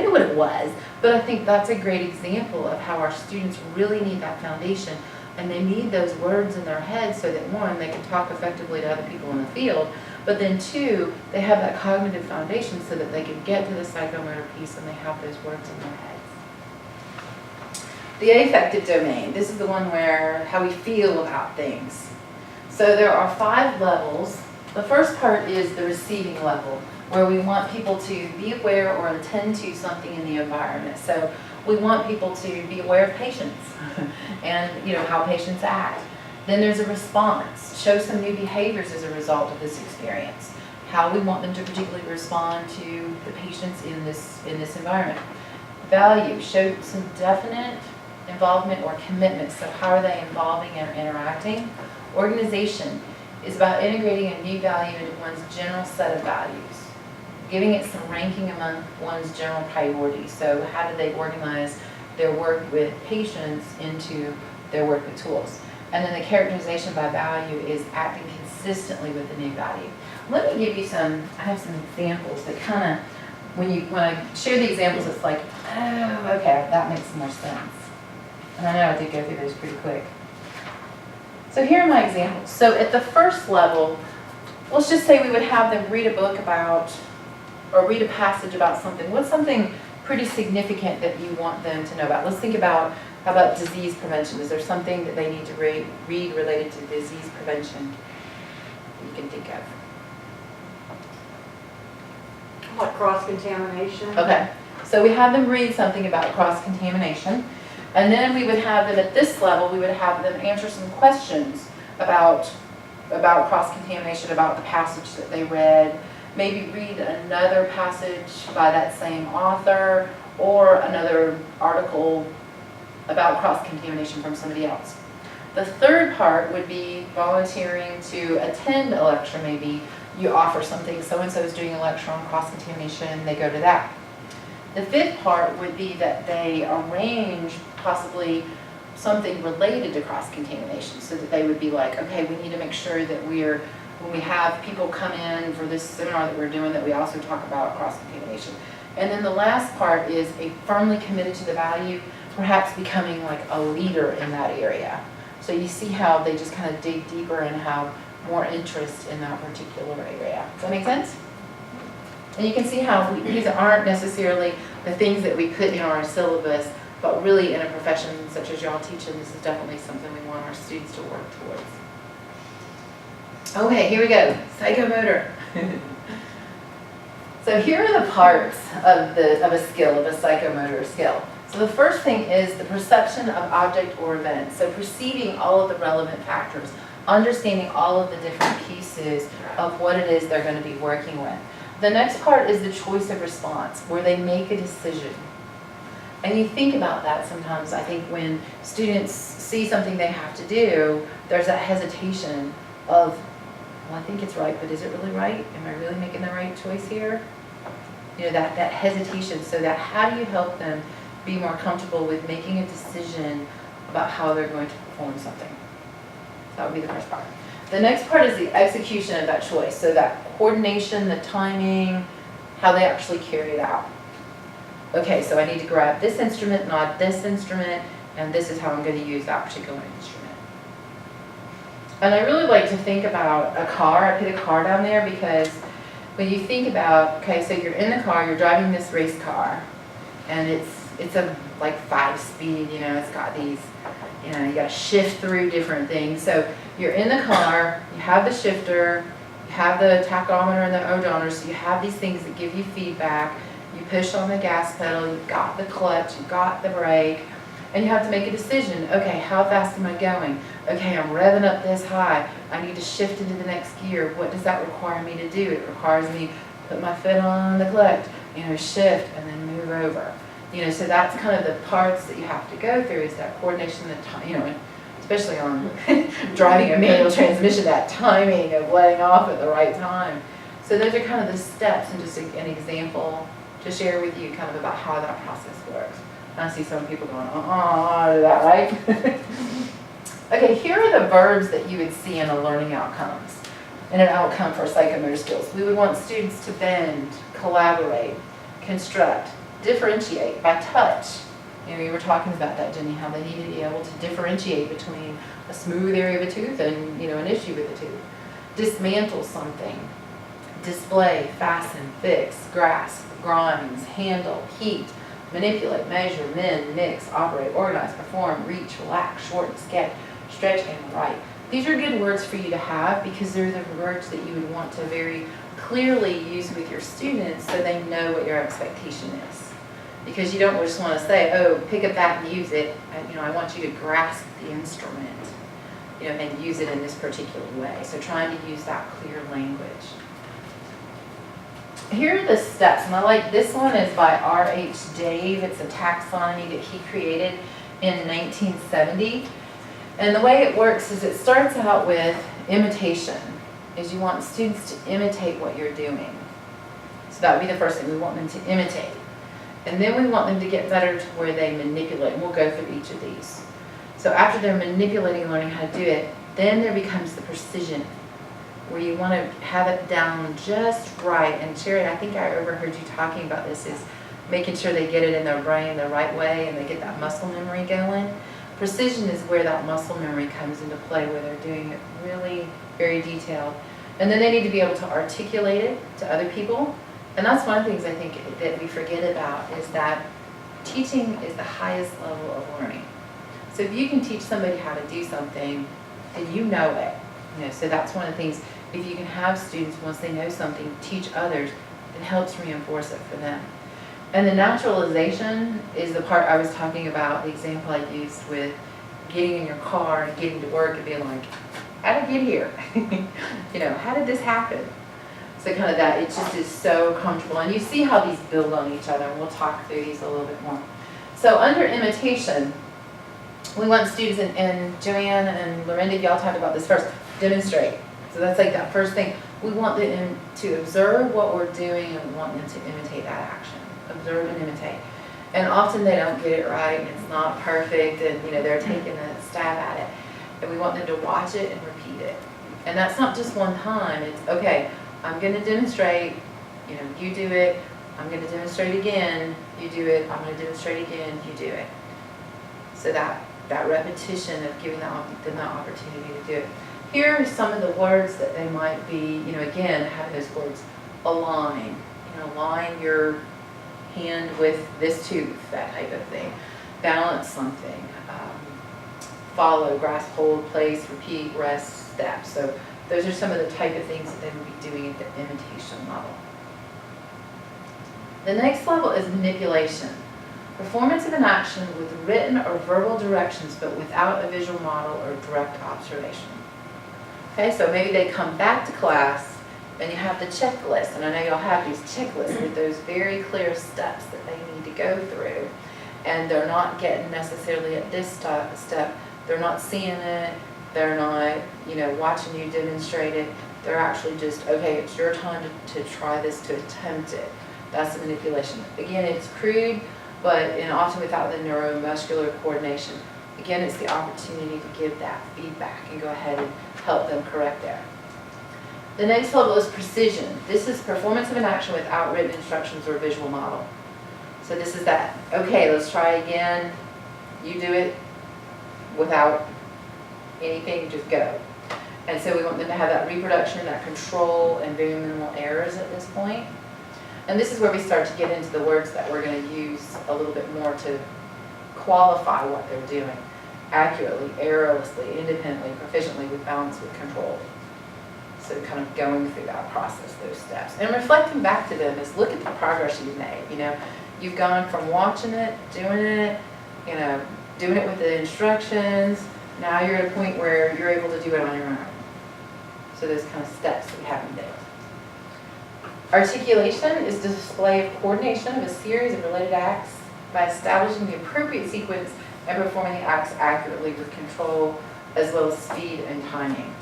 know what it was, but I think that's a great example of how our students really need that foundation. And they need those words in their head so that, one, they can talk effectively to other people in the field, But then two, they have that cognitive foundation so that they can get to the psychomotor piece and they have those words in their heads. The affective domain, this is the one where how we feel about things. So there are 5 levels. The first part is the receiving level, where we want people to be aware or attend to something in the environment. So we want people to be aware of patients and how patients act. Then there's a response, show some new behaviors as a result of this experience. How we want them to particularly respond to the patients in this environment. Value, show some definite involvement or commitment. So how are they involving and interacting? Organization is about integrating a new value into one's general set of values, giving it some ranking among one's general priorities. So how do they organize their work with patients into their work with tools? And then the characterization by value is acting consistently with the new value. Let me give you I have some examples that kind of, when I share the examples, it's like, oh, okay, that makes more sense. And I know I did go through those pretty quick. So here are my examples. So at the first level, let's just say we would have them read a book about, or read a passage about something. What's something pretty significant that you want them to know about? Let's think about, how about disease prevention? Is there something that they need to read related to disease prevention that you can think of? Like cross-contamination? Okay, so we have them read something about cross-contamination, and then we would have them at this level, we would have them answer some questions about cross-contamination, about the passage that they read, maybe read another passage by that same author, or another article about cross-contamination from somebody else. The third part would be volunteering to attend a lecture. Maybe you offer something, so-and-so is doing a lecture on cross-contamination, they go to that. The fifth part would be that they arrange possibly something related to cross-contamination, so that they would be like, okay, we need to make sure that when we have people come in for this seminar that we're doing, that we also talk about cross-contamination. And then the last part is a firmly committed to the value, perhaps becoming like a leader in that area. So you see how they just kind of dig deeper and have more interest in that particular area. Does that make sense? And you can see how these aren't necessarily the things that we put in our syllabus, but really in a profession such as y'all teaching, this is definitely something we want our students to work towards. Okay, here we go, psychomotor. So here are the parts of a skill, of a psychomotor skill. So the first thing is the perception of object or event. So perceiving all of the relevant factors, understanding all of the different pieces of what it is they're going to be working with. The next part is the choice of response, where they make a decision. And you think about that sometimes. I think when students see something they have to do, there's that hesitation of, well, I think it's right, but is it really right? Am I really making the right choice here? That hesitation. So that how do you help them be more comfortable with making a decision about how they're going to perform something? That would be the first part. The next part is the execution of that choice. So that coordination, the timing, how they actually carry it out. Okay, so I need to grab this instrument, not this instrument, and this is how I'm going to use that particular instrument. And I really like to think about a car. I put a car down there because when you think about, okay, so you're in the car, you're driving this race car, and it's a like 5-speed, it's got these, you got to shift through different things. So you're in the car, you have the shifter, you have the tachometer and the odometer, so you have these things that give you feedback. You push on the gas pedal, you've got the clutch, you've got the brake, and you have to make a decision. Okay, how fast am I going? Okay, I'm revving up this high. I need to shift into the next gear. What does that require me to do? It requires me to put my foot on the clutch, shift, and then move over. So that's kind of the parts that you have to go through, is that coordination, especially on driving a manual transmission, that timing of letting off at the right time. So those are kind of the steps, and just an example to share with you kind of about how that process works. And I see some people going, is that right? Okay, here are the verbs that you would see in a learning outcomes, in an outcome for psychomotor skills. We would want students to bend, collaborate, construct, differentiate by touch. You were talking about that, Jenny, how they need to be able to differentiate between a smooth area of a tooth and, an issue with a tooth. Dismantle something, display, fasten, fix, grasp, grinds, handle, heat, manipulate, measure, mend, mix, operate, organize, perform, reach, relax, shorten, sketch, stretch, and write. These are good words for you to have because they're the words that you would want to very clearly use with your students so they know what your expectation is. Because you don't just want to say, oh, pick up that and use it. I want you to grasp the instrument, and use it in this particular way. So trying to use that clear language. Here are the steps, and I like this one is by R.H. Dave. It's a taxonomy that he created in 1970. And the way it works is it starts out with imitation, is you want students to imitate what you're doing. So that would be the first thing. We want them to imitate. And then we want them to get better to where they manipulate. And we'll go through each of these. So after they're manipulating and learning how to do it, then there becomes the precision, where you want to have it down just right. And Sherry, I think I overheard you talking about this, is making sure they get it in their brain the right way and they get that muscle memory going. Precision is where that muscle memory comes into play, where they're doing it really very detailed. And then they need to be able to articulate it to other people. And that's one of the things I think that we forget about, is that teaching is the highest level of learning. So if you can teach somebody how to do something, then you know it. So that's one of the things, if you can have students, once they know something, teach others, it helps reinforce it for them. And the naturalization is the part I was talking about, the example I used with getting in your car and getting to work and being like, how did I get here? How did this happen? So kind of that, it just is so comfortable. And you see how these build on each other, and we'll talk through these a little bit more. So under imitation, we want students, and Joanne and Lorinda, y'all talked about this first, demonstrate. So that's like that first thing. We want them to observe what we're doing, and we want them to imitate that action. Observe and imitate. And often they don't get it right, and it's not perfect, and they're taking a stab at it. And we want them to watch it and repeat it. And that's not just one time. It's, okay, I'm going to demonstrate, you do it. I'm going to demonstrate again, you do it. I'm going to demonstrate again, you do it. So that repetition of giving them the opportunity to do it. Here are some of the words that they might be, again, having those words. Align, align your hand with this tooth, that type of thing. Balance something. Follow, grasp, hold, place, repeat, rest, step. So those are some of the type of things that they would be doing at the imitation level. The next level is manipulation. Performance of an action with written or verbal directions, but without a visual model or direct observation. Okay, so maybe they come back to class and you have the checklist, and I know y'all have these checklists with those very clear steps that they need to go through, and they're not getting necessarily at this step, they're not seeing it, they're not, watching you demonstrate it, they're actually just, okay, it's your time to try this, to attempt it. That's the manipulation. Again, it's crude, and often without the neuromuscular coordination. Again, it's the opportunity to give that feedback and go ahead and help them correct there. The next level is precision. This is performance of an action without written instructions or visual model. So this is that, okay, let's try again. You do it without anything, just go. And so we want them to have that reproduction, that control, and very minimal errors at this point. And this is where we start to get into the words that we're going to use a little bit more to qualify what they're doing accurately, errorlessly, independently, proficiently, with balance, with control. So kind of going through that process, those steps. And reflecting back to them is, look at the progress you've made. You've gone from watching it, doing it, doing it with the instructions. Now you're at a point where you're able to do it on your own. So those kind of steps that we have in there. Articulation is the display of coordination of a series of related acts by establishing the appropriate sequence and performing the acts accurately with control as well as speed and timing.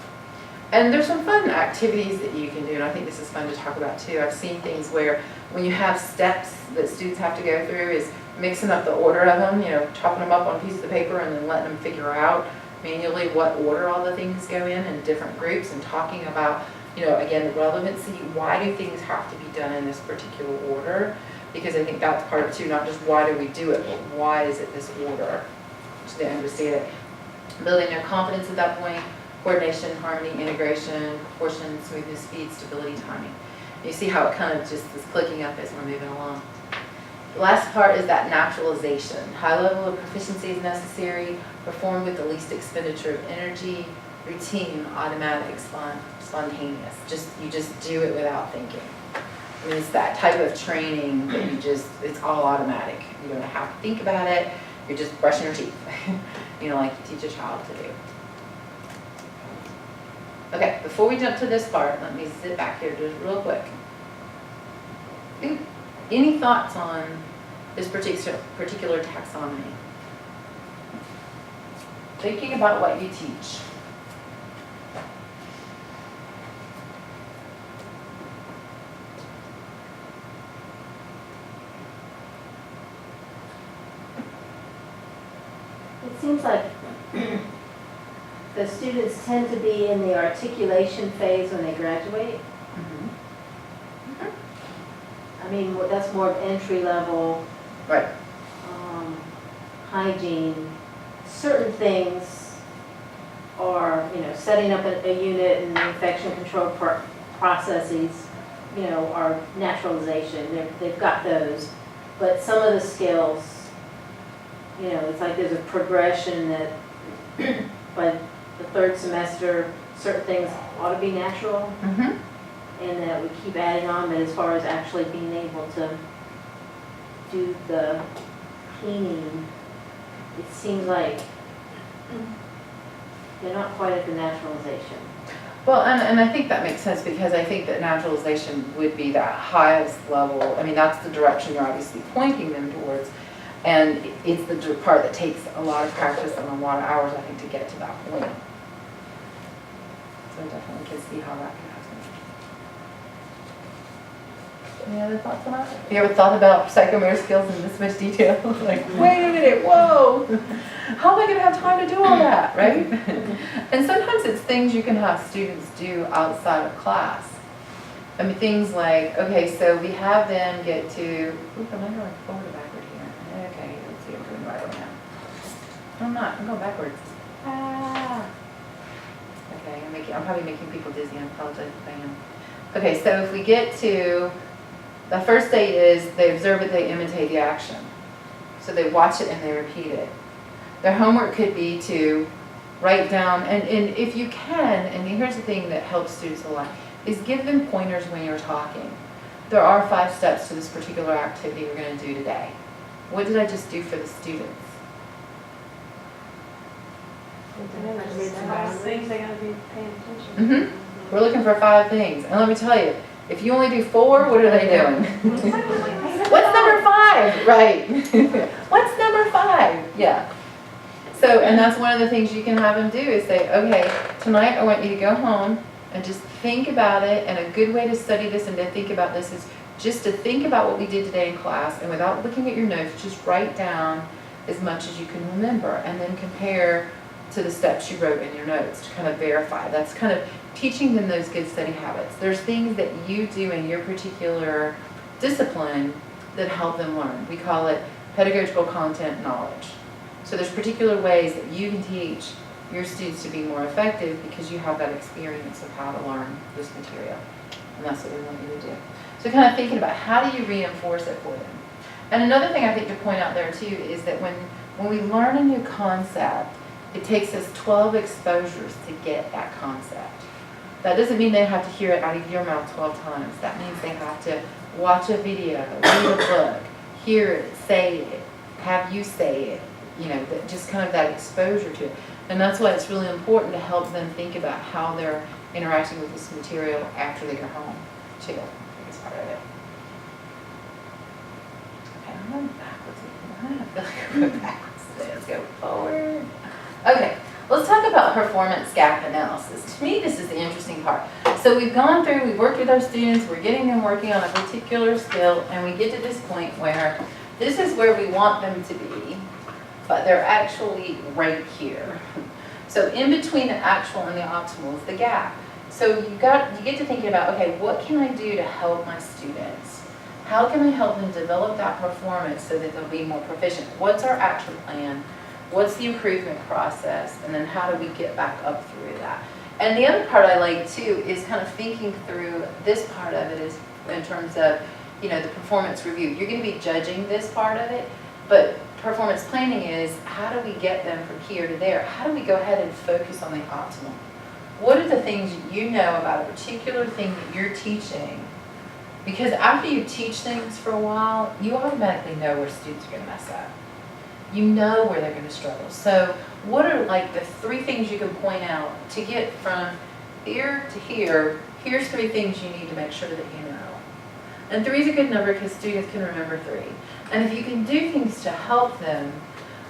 And there's some fun activities that you can do, and I think this is fun to talk about too. I've seen things where when you have steps that students have to go through, is mixing up the order of them, chopping them up on a piece of paper and then letting them figure out manually what order all the things go in different groups, and talking about, again, the relevancy. Why do things have to be done in this particular order? Because I think that's part of it too, not just why do we do it, but why is it this order? So they understand it. Building their confidence at that point, coordination, harmony, integration, proportion, smoothness, speed, stability, timing. You see how it kind of just is clicking up as we're moving along. The last part is that naturalization. High level of proficiency is necessary, performed with the least expenditure of energy, routine, automatic, spontaneous. You just do it without thinking. I mean, it's that type of training that it's all automatic. You don't have to think about it. You're just brushing your teeth, like you teach a child to do. Okay, before we jump to this part, let me sit back here just real quick. Any thoughts on this particular taxonomy? Thinking about what you teach. It seems like the students tend to be in the articulation phase when they graduate. I mean, that's more of entry level. Right. Hygiene. Certain things are, setting up a unit and infection control processes, are naturalization. They've got those. But some of the skills, it's like there's a progression that by the third semester, certain things ought to be natural. And that we keep adding on, but as far as actually being able to do the cleaning, it seems like they're not quite at the naturalization. Well, and I think that makes sense because I think that naturalization would be that highest level. I mean, that's the direction you're obviously pointing them towards. And it's the part that takes a lot of practice and a lot of hours, I think, to get to that point. So I definitely can see how that can happen. Any other thoughts on that? Have you ever thought about psychomotor skills in this much detail? Like, wait a minute, whoa! How am I going to have time to do all that, right? And sometimes it's things you can have students do outside of class. I mean, things like, okay, so we have them get to, oop, am I going forward or backward here? Okay, let's see, I'm doing right right now. I'm not, I'm going backwards. Okay, I'm probably making people dizzy, I apologize if I am. Okay, so if we get to, the first state is they observe it, they imitate the action. So they watch it and they repeat it. Their homework could be to write down, and if you can, and here's the thing that helps students a lot, is give them pointers when you're talking. There are 5 steps to this particular activity we're going to do today. What did I just do for the students? Things they gotta be paying attention. We're looking for 5 things. And let me tell you, if you only do 4, what are they doing? What's number 5? Right. What's number 5? Yeah. So, and that's one of the things you can have them do is say, okay, tonight I want you to go home and just think about it. And a good way to study this and to think about this is just to think about what we did today in class, and without looking at your notes, just write down as much as you can remember and then compare to the steps you wrote in your notes to kind of verify. That's kind of teaching them those good study habits. There's things that you do in your particular discipline that help them learn. We call it pedagogical content knowledge. So there's particular ways that you can teach your students to be more effective because you have that experience of how to learn this material. And that's what we want you to do. So kind of thinking about how do you reinforce it for them. And another thing I think to point out there too is that when we learn a new concept, it takes us 12 exposures to get that concept. That doesn't mean they have to hear it out of your mouth 12 times. That means they have to watch a video, read a book, hear it, say it, have you say it, just kind of that exposure to it. And that's why it's really important to help them think about how they're interacting with this material after they go home too. I think it's part of it. Okay, I'm going backwards. I feel like I'm going backwards today. Let's go forward. Okay, let's talk about performance gap analysis. To me, this is the interesting part. So we've gone through, we've worked with our students, we're getting them working on a particular skill, and we get to this point where this is where we want them to be, but they're actually right here. So in between the actual and the optimal is the gap. So you get to thinking about, okay, what can I do to help my students? How can I help them develop that performance so that they'll be more proficient? What's our action plan? What's the improvement process? And then how do we get back up through that? And the other part I like too is kind of thinking through this part of it is in terms of, you know, the performance review. You're going to be judging this part of it, but performance planning is how do we get them from here to there? How do we go ahead and focus on the optimal? What are the things you know about a particular thing that you're teaching? Because after you teach things for a while, you automatically know where students are going to mess up. You know where they're going to struggle. So what are like the 3 things you can point out to get from here to here? Here's 3 things you need to make sure that you know. And 3 is a good number because students can remember 3. And if you can do things to help them,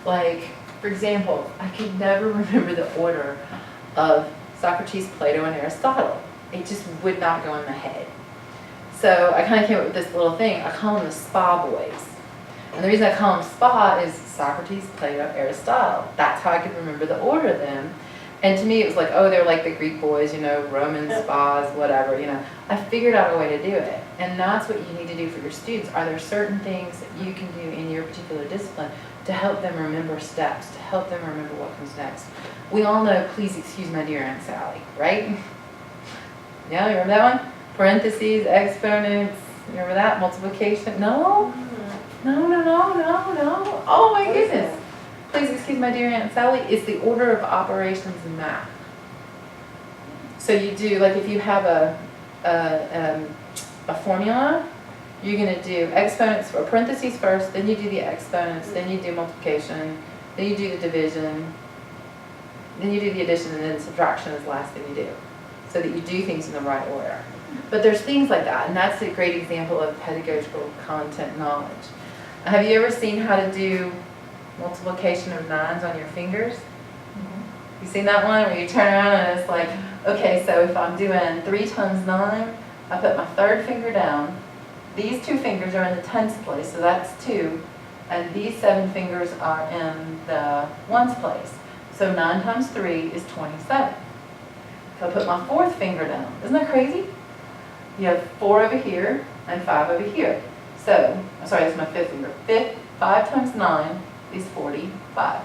like, for example, I could never remember the order of Socrates, Plato, and Aristotle. It just would not go in my head. So I kind of came up with this little thing. I call them the SPA boys. And the reason I call them SPA is Socrates, Plato, Aristotle. That's how I could remember the order of them. And to me, it was like, oh, they're like the Greek boys, you know, Roman spas, whatever, you know. I figured out a way to do it. And that's what you need to do for your students. Are there certain things that you can do in your particular discipline to help them remember steps, to help them remember what comes next? We all know, please excuse my dear Aunt Sally, right? Yeah, you remember that one? Parentheses, exponents, remember that? Multiplication? No? No. Oh my goodness. Please excuse my dear Aunt Sally. It's the order of operations in math. So you do, like if you have a formula, you're going to do exponents or parentheses first, then you do the exponents, then you do multiplication, then you do the division, then you do the addition, and then subtraction is the last thing you do. So that you do things in the right order. But there's things like that, and that's a great example of pedagogical content knowledge. Have you ever seen how to do multiplication of 9s on your fingers? Mm-hmm. You seen that one where you turn around and it's like, okay, so if I'm doing 3 times 9, I put my 3rd finger down. These 2 fingers are in the tens place, so that's 2. And these 7 fingers are in the ones place. So 9 times 3 is 27. So I put my 4th finger down. Isn't that crazy? You have 4 over here and 5 over here. So, sorry, that's my 5th finger. 5 times 9 is 45.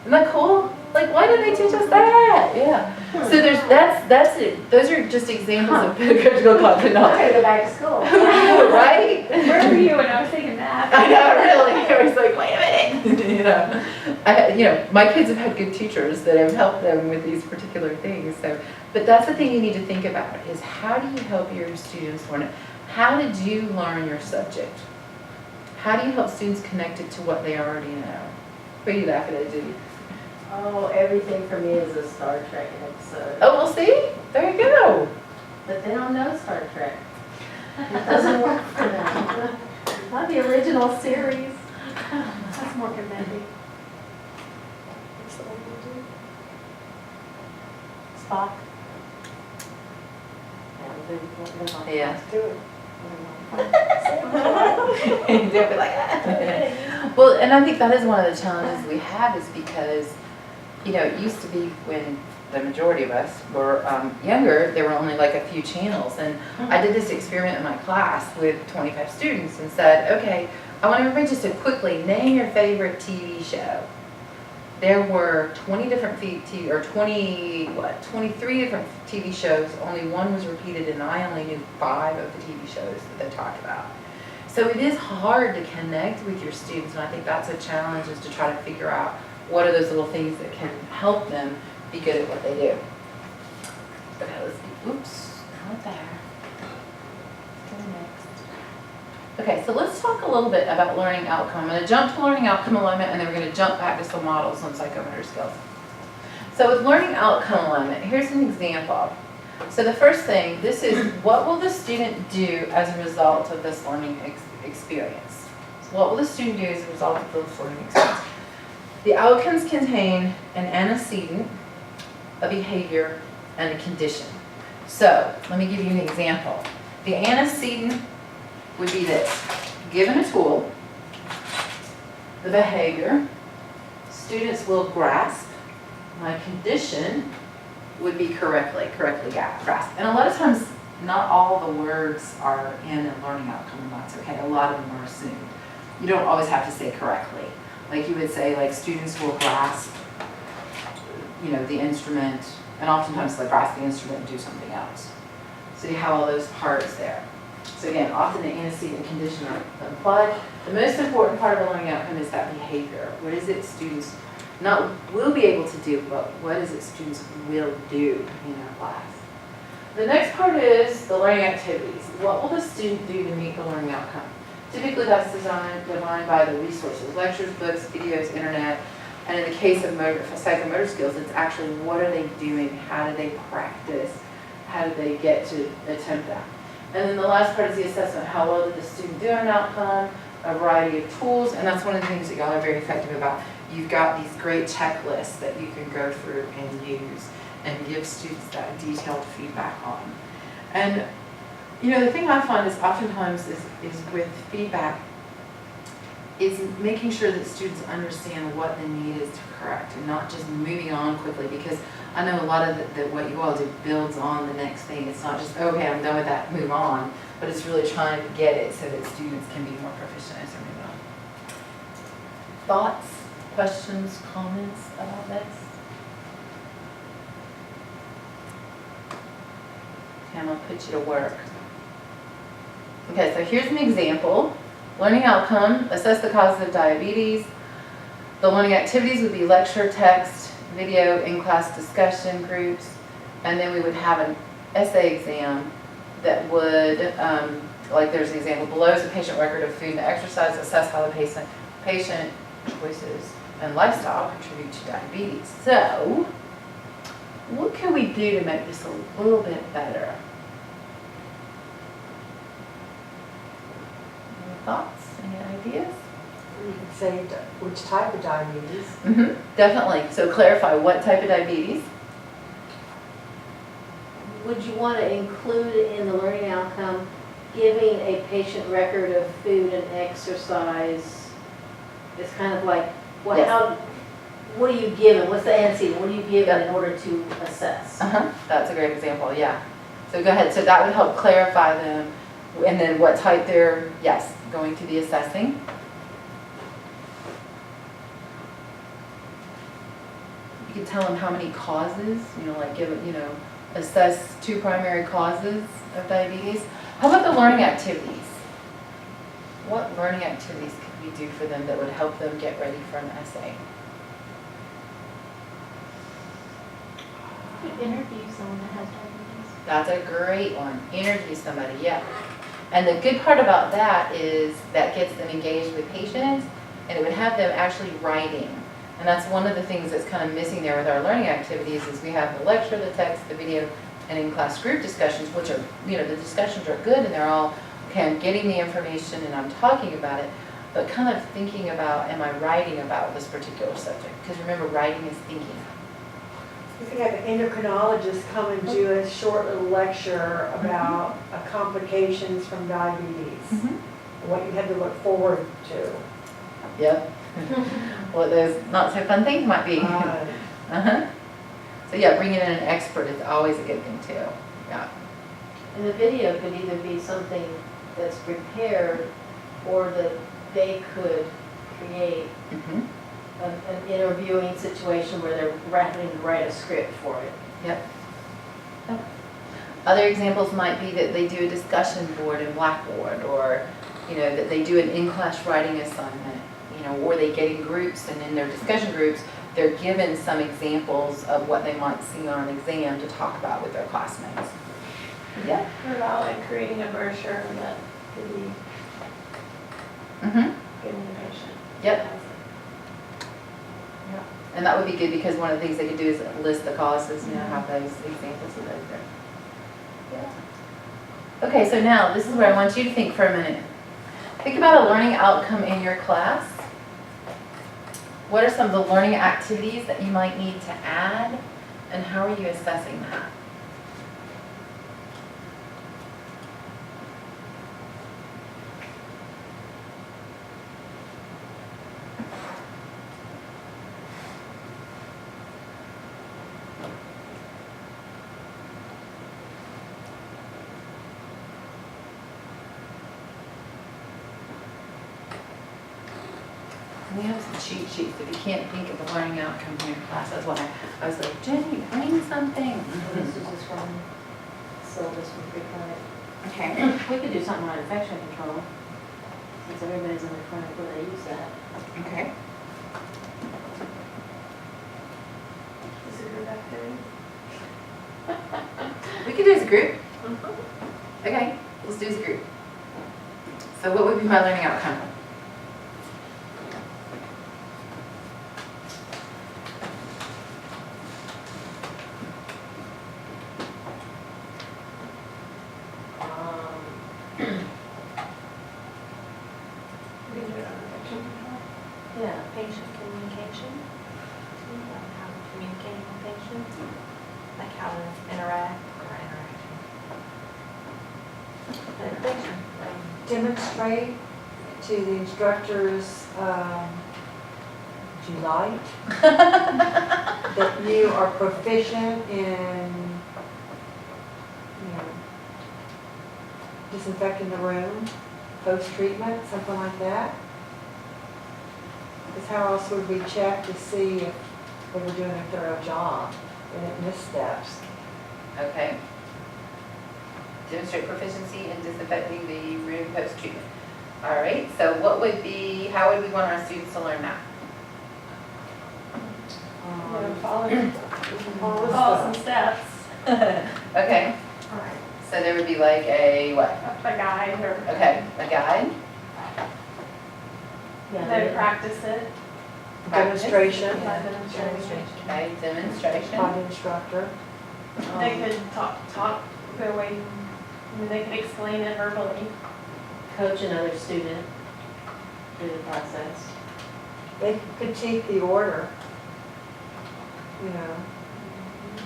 Isn't that cool? Like, why did they teach us that? Yeah. So that's it. Those are just examples of pedagogical content I knowledge. gotta go back to school. Right? Where were you when I was taking that? I know, really. I was like, wait a minute. You know, my kids have had good teachers that have helped them with these particular things. So, but that's the thing you need to think about is how do you help your students learn it? How did you learn your subject? How do you help students connect it to what they already know? What are you laughing at, Judy? Oh, everything for me is a Star Trek episode. Oh, well, see? There you go. But they don't know Star Trek. It doesn't work for them. Not the original series. That's more commending. Spock. Yeah. Do it. Well, and I think that is one of the challenges we have is because, you know, it used to be when the majority of us were younger, there were only like a few channels. And I did this experiment in my class with 25 students and said, okay, I want everybody just to quickly name your favorite TV show. There were 20 different 23 different TV shows. Only one was repeated, and I only knew 5 of the TV shows that they talked about. So it is hard to connect with your students, and I think that's a challenge is to try to figure out what are those little things that can help them be good at what they do. Okay, let's see. Oops, not there. Go next. Okay, so let's talk a little bit about learning outcome. I'm going to jump to learning outcome alignment, and then we're going to jump back to some models on psychomotor skills. So with learning outcome alignment, here's an example. So the first thing, this is what will the student do as a result of this learning experience? So what will the student do as a result of this learning experience? The outcomes contain an antecedent, a behavior, and a condition. So let me give you an example. The antecedent would be this. Given a tool, the behavior, students will grasp. My condition would be correctly grasp. And a lot of times, not all the words are in a learning outcome, and that's okay. A lot of them are assumed. You don't always have to say correctly. Like you would say, like students will grasp, you know, the instrument And oftentimes they'll grasp the instrument and do something else. So you have all those parts there. So again, often the antecedent and condition are applied. The most important part of a learning outcome is that behavior. What is it students not will be able to do, but what is it students will do in their class? The next part is the learning activities. What will the student do to meet the learning outcome? Typically that's defined by the resources, lectures, books, videos, internet, and in the case of psychomotor skills, it's actually what are they doing, how do they practice, how do they get to attempt that. And then the last part is the assessment, how well did the student do an outcome, a variety of tools, and that's one of the things that y'all are very effective about. You've got these great checklists that you can go through and use and give students that detailed feedback on. And you know, the thing I find is oftentimes is with feedback is making sure that students understand what the need is to correct and not just moving on quickly, because I know a lot of what you all do builds on the next thing. It's not just, okay, I'm done with that, move on, but it's really trying to get it so that students can be more proficient as they move on. Thoughts, questions, comments about this? Okay, I'm going to put you to work. Okay, so here's an example. Learning outcome, assess the causes of diabetes. The learning activities would be lecture, text, video, in-class discussion groups, and then we would have an essay exam that would, like there's an example below, is a patient record of food and exercise, assess how the patient choices and lifestyle contribute to diabetes. So, what can we do to make this a little bit better? Any thoughts? Any ideas? You could say which type of diabetes. Definitely. So clarify what type of diabetes. Would you want to include in the learning outcome giving a patient record of food and exercise? It's kind of like, well, Yes. what do you give them? What's the antecedent? What do you give them in order to assess? That's a great example, yeah. So go ahead. So that would help clarify them, and then what type they're, yes, going to be assessing. You could tell them how many causes, like give it, assess 2 primary causes of diabetes. How about the learning activities? What learning activities could we do for them that would help them get ready for an essay? You could interview someone that has diabetes. That's a great one. Interview somebody, yeah. And the good part about that is that gets them engaged with patients, and it would have them actually writing. And that's one of the things that's kind of missing there with our learning activities is we have the lecture, the text, the video, and in-class group discussions, which are, the discussions are good and they're all, okay, I'm getting the information and I'm talking about it, but kind of thinking about, am I writing about this particular subject? Because remember, writing is thinking. You could have an endocrinologist come and do a short little lecture about complications from diabetes, what you had to look forward to. Yep. What those not so fun things might be. So yeah, bringing in an expert is always a good thing too. Yeah. And the video could either be something that's prepared or that they could create an interviewing situation where they're having to write a script for it. Yep. Other examples might be that they do a discussion board in Blackboard, or that they do an in-class writing assignment, or they get in groups, and in their discussion groups they're given some examples of what they might see on an exam to talk about with their classmates. Yeah. What about like creating a brochure that could be given to the patient? Yep. Yeah. And that would be good because one of the things they could do is list the causes, have those examples of those there. Yeah. Okay, so now this is where I want you to think for a minute. Think about a learning outcome in your class. What are some of the learning activities that you might need to add, and how are you assessing that? And we have some cheat sheets if you can't think of the learning outcome in your class. That's why I was like, Jenny, bring something. This is just one syllabus from pre-clinic. Okay. We could do something on infection control, since everybody's in the clinic where they use that. Okay. This is a group activity. We could do it as a group. Okay, let's do it as a group. So what would be my learning outcome? We can do it on infection control. Yeah, Patient communication, how to communicate with patients, like how to interact or interaction. Demonstrate to the instructors, delight, that you are proficient in, disinfecting the room, post-treatment, something like that. Because how else would we check to see if they were doing a thorough job and it missed steps? Okay. Demonstrate proficiency in disinfecting the room post-treatment. All right, so what would be, how would we want our students to learn that? Follow Follow some steps, Okay, so there would be like a what? a guide or Okay, a guide. they practice it Demonstration by demonstration. Okay, demonstration. by the instructor. They could talk their way, I mean, they could explain it verbally. coach another student through the process. They could critique the order,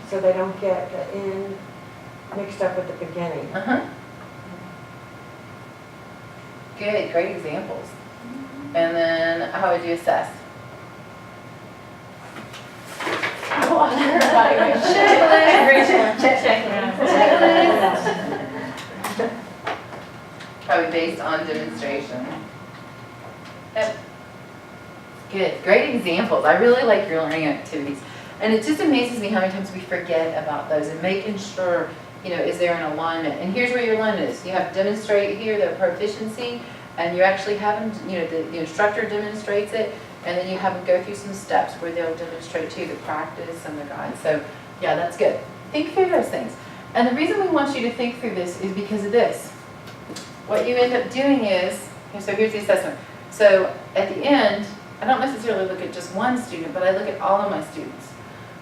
so they don't get the end mixed up with the beginning. Uh-huh. Good, great examples. And then how would you assess? Probably based on demonstration. Yep. Good, great examples. I really like your learning activities. And it just amazes me how many times we forget about those and making sure, is there an alignment? And here's where your alignment is. You have to demonstrate here the proficiency, and you actually have them, the instructor demonstrates it, and then you have them go through some steps where they'll demonstrate too the practice and the guide. So yeah, that's good. Think through those things. And the reason we want you to think through this is because of this. What you end up doing is, so here's the assessment. So at the end, I don't necessarily look at just one student, but I look at all of my students.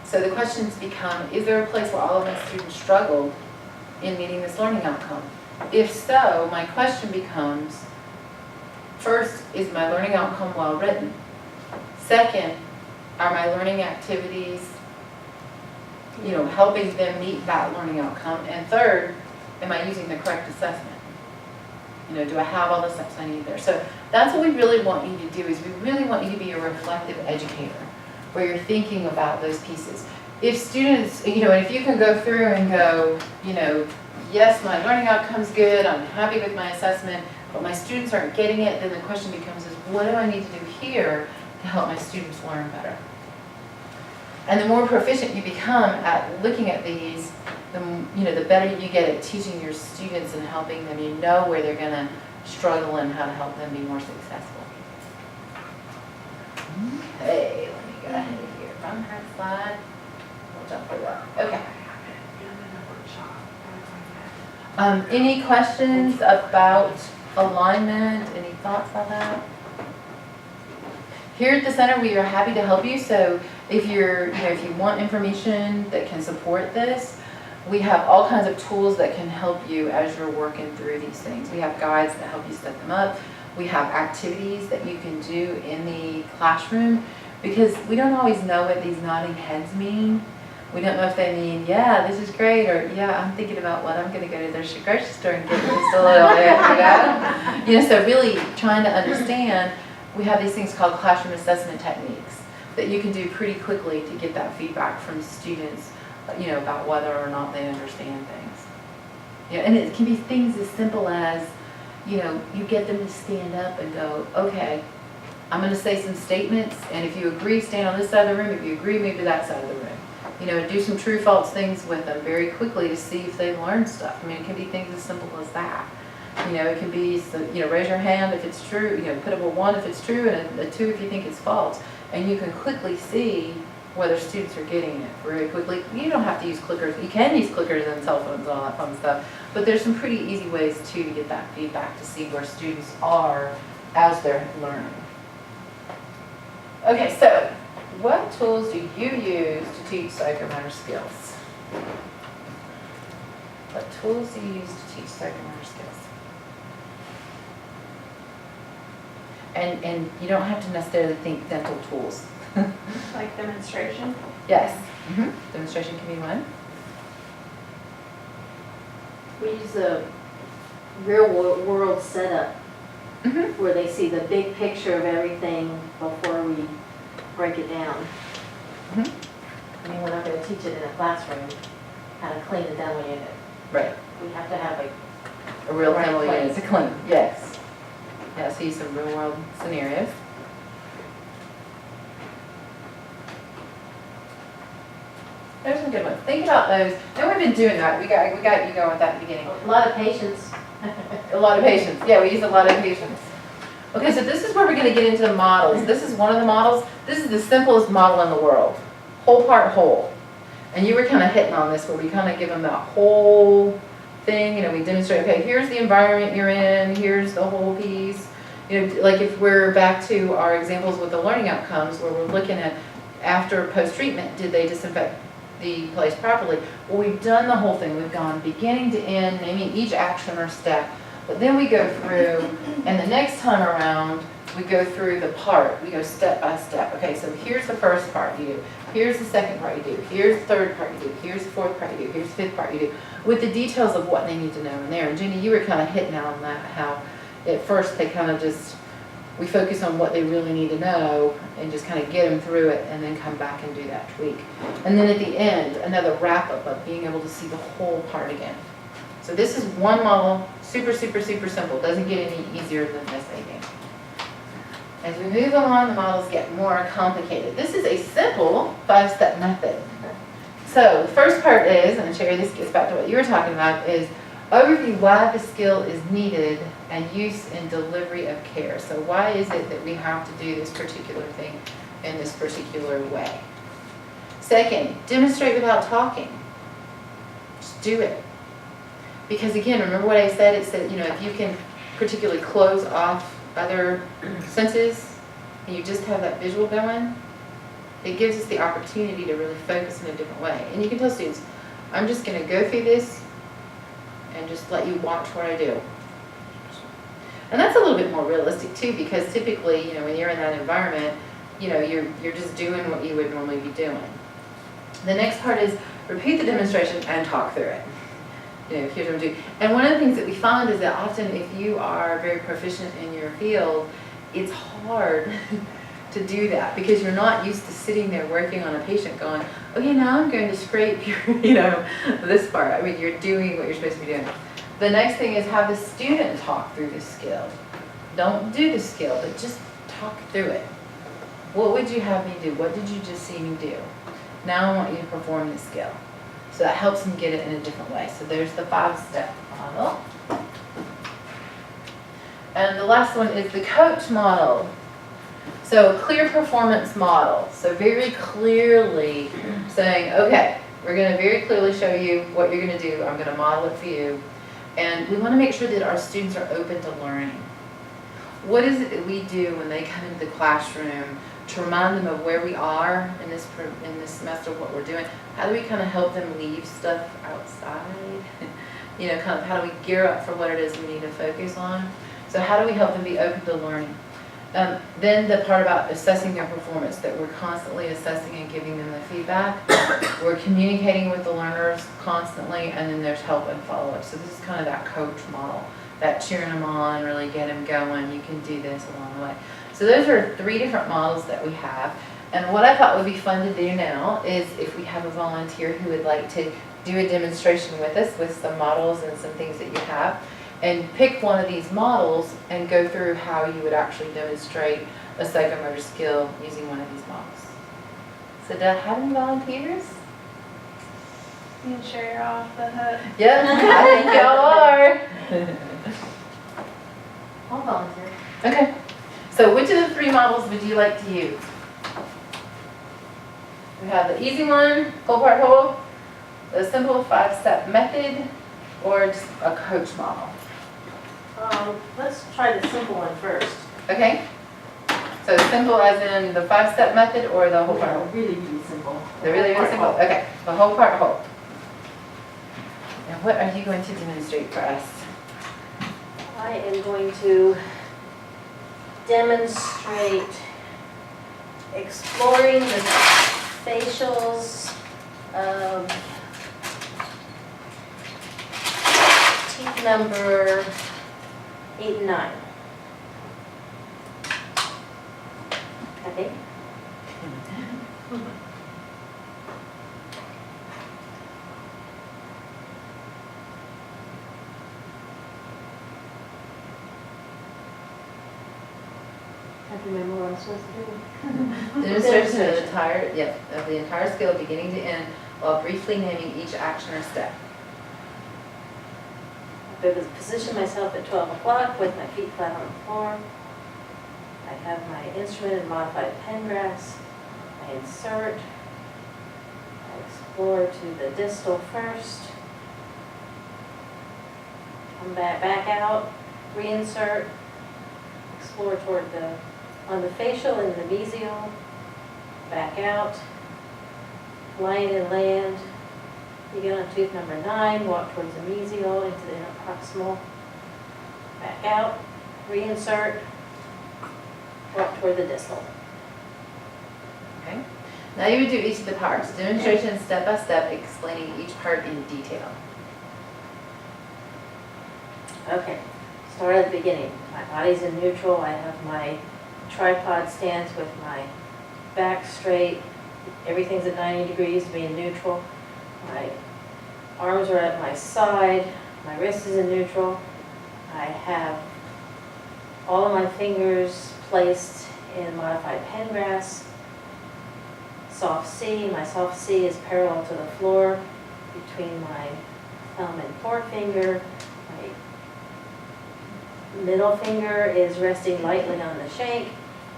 So the questions become, is there a place where all of my students struggled in meeting this learning outcome? If so, my question becomes, first, is my learning outcome well written? Second, are my learning activities, helping them meet that learning outcome? And third, am I using the correct assessment? Do I have all the steps I need there? So that's what we really want you to do, is we really want you to be a reflective educator, where you're thinking about those pieces. If students, and if you can go through and go, yes, my learning outcome's good, I'm happy with my assessment, but my students aren't getting it, then the question becomes is, what do I need to do here to help my students learn better? And the more proficient you become at looking at these, the better you get at teaching your students and helping them. You know where they're going to struggle and how to help them be more successful. Okay, let me go ahead here. From her slide, we'll jump forward. Okay. Any questions about alignment? Any thoughts on that? Here at the center, we are happy to help you. So if if you want information that can support this, we have all kinds of tools that can help you as you're working through these things. We have guides that help you set them up. We have activities that you can do in the classroom, because we don't always know what these nodding heads mean. We don't know if they mean, yeah, this is great, or yeah, I'm thinking about what I'm going to go to the grocery store and get just a little bit, so really trying to understand. We have these things called classroom assessment techniques that you can do pretty quickly to get that feedback from students, about whether or not they understand things. And it can be things as simple as, you get them to stand up and go, okay, I'm gonna say some statements, and if you agree, stand on this side of the room. If you agree, move to that side of the room. You know, do some true false things with them very quickly to see if they've learned stuff. I mean, it can be things as simple as that. You know, it can be, you know, raise your hand if it's true, you know, put up a 1 if it's true and a 2 if you think it's false. And you can quickly see whether students are getting it very quickly. You don't have to use clickers. You can use clickers and cell phones and all that fun stuff. But there's some pretty easy ways too to get that feedback to see where students are as they're learning. Okay, so what tools do you use to teach psychomotor skills? What tools do you use to teach psychomotor skills? And you don't have to necessarily think dental tools. Like demonstration. Yes. Demonstration can be one. We use the real world setup where they see the big picture of everything before we break it down. I mean, we're not going to teach it in a classroom, how to clean a demo unit. Right. We have to have A real Right demo unit place. to clean. Yes. Yeah, see some real world scenarios. There's some good ones. Think about those. And we've been doing that. We got you going with that at the beginning. a lot of patience. A lot of patience. Yeah, we use a lot of patience. Okay, so this is where we're going to get into the models. This is one of the models. This is the simplest model in the world. Whole part whole. And you were kind of hitting on this where we kind of give them that whole thing. You know, we demonstrate, okay, here's the environment you're in. Here's the whole piece. You know, like if we're back to our examples with the learning outcomes where we're looking at after post-treatment, did they disinfect the place properly? Well, we've done the whole thing. We've gone beginning to end, naming each action or step. But then we go through, and the next time around, we go through the part. We go step by step. Okay, so here's the first part you do. Here's the second part you do. Here's the third part you do. Here's the fourth part you do. Here's the fifth part you do. With the details of what they need to know in there. And Jenny, you were kind of hitting on that, how at first they kind of just, we focus on what they really need to know and just kind of get them through it and then come back and do that tweak. And then at the end, another wrap up of being able to see the whole part again. So this is one model, super, super, super simple. Doesn't get any easier than this, I think. As we move along, the models get more complicated. This is a simple 5-step method. So the first part is, and Sherry, this gets back to what you were talking about, is overview why the skill is needed and use in delivery of care. So why is it that we have to do this particular thing in this particular way? Second, demonstrate without talking. Just do it. Because again, remember what I said? It said, you know, if you can particularly close off other senses and you just have that visual going, it gives us the opportunity to really focus in a different way. And you can tell students, I'm just going to go through this and just let you watch what I do. And that's a little bit more realistic too, because typically, you know, when you're in that environment, you know, you're just doing what you would normally be doing. The next part is repeat the demonstration and talk through it. You know, here's what I'm doing. And one of the things that we find is that often if you are very proficient in your field, it's hard to do that because you're not used to sitting there working on a patient going, okay, now I'm going to scrape your, you know, this part. I mean, you're doing what you're supposed to be doing. The next thing is have the student talk through the skill. Don't do the skill, but just talk through it. What would you have me do? What did you just see me do? Now I want you to perform the skill. So that helps them get it in a different way. So there's the 5-step model. And the last one is the coach model. So clear performance model. So very clearly saying, okay, we're going to very clearly show you what you're going to do. I'm going to model it for you. And we want to make sure that our students are open to learning. What is it that we do when they come into the classroom to remind them of where we are in this semester, what we're doing? How do we kind of help them leave stuff outside? You know, kind of how do we gear up for what it is we need to focus on? So how do we help them be open to learning? Then the part about assessing their performance, that we're constantly assessing and giving them the feedback. We're communicating with the learners constantly, and then there's help and follow-up. So this is kind of that coach model, that cheering them on, really get them going. You can do this along the way. So those are 3 different models that we have. And what I thought would be fun to do now is if we have a volunteer who would like to do a demonstration with us with some models and some things that you have, and pick one of these models and go through how you would actually demonstrate a psychomotor skill using one of these models. So do I have any volunteers? You can sure you're off the hook. Yep, I think y'all are. I'll volunteer. Okay, so which of the 3 models would you like to use? We have the easy one, whole part whole, the simple 5-step method, or just a coach model. Let's try the simple one first. Okay? So simple as in the 5-step method or the whole part whole? Really, really simple. They're really, really Whole simple. part Okay, the whole part whole. And what are you going to demonstrate for us? I am going to demonstrate exploring the facials of teeth number 8 and 9. I think. I can remember what I'm supposed to do. Demonstration of the entire skill beginning to end while briefly naming each action or step. I position myself at 12 o'clock with my feet flat on the floor. I have my instrument in modified pen grass. I insert. I explore to the distal first. Come back out, reinsert. Explore toward on the facial and the mesial. Back out. Line and land. Begin on tooth number 9, walk towards the mesial into the interproximal. Back out, reinsert, walk toward the distal. Okay? Now you would do each of the parts. Demonstration step by step, explaining each part in detail. Okay, start at the beginning. My body's in neutral. I have my tripod stance with my back straight. Everything's at 90 degrees, being neutral. My arms are at my side. My wrist is in neutral. I have all of my fingers placed in modified pen grass. Soft C. My soft C is parallel to the floor between my thumb and forefinger. My middle finger is resting lightly on the shank,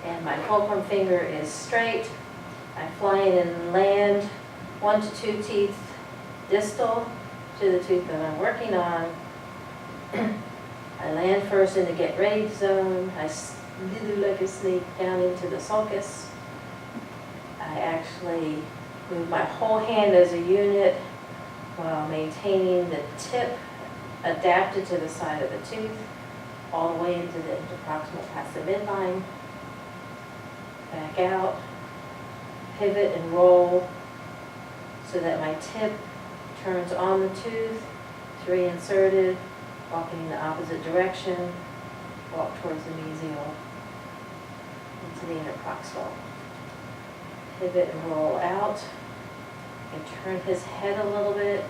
and my fulcrum finger is straight. I fly in and land 1 to 2 teeth distal to the tooth that I'm working on. I land first in the get ready zone. I slither like a snake down into the sulcus. I actually move my whole hand as a unit while maintaining the tip adapted to the side of the tooth all the way into the interproximal past the midline. Back out. Pivot and roll so that my tip turns on the tooth, it's reinserted, walking in the opposite direction, walk towards the mesial, into the interproximal. Pivot and roll out, and turn his head a little bit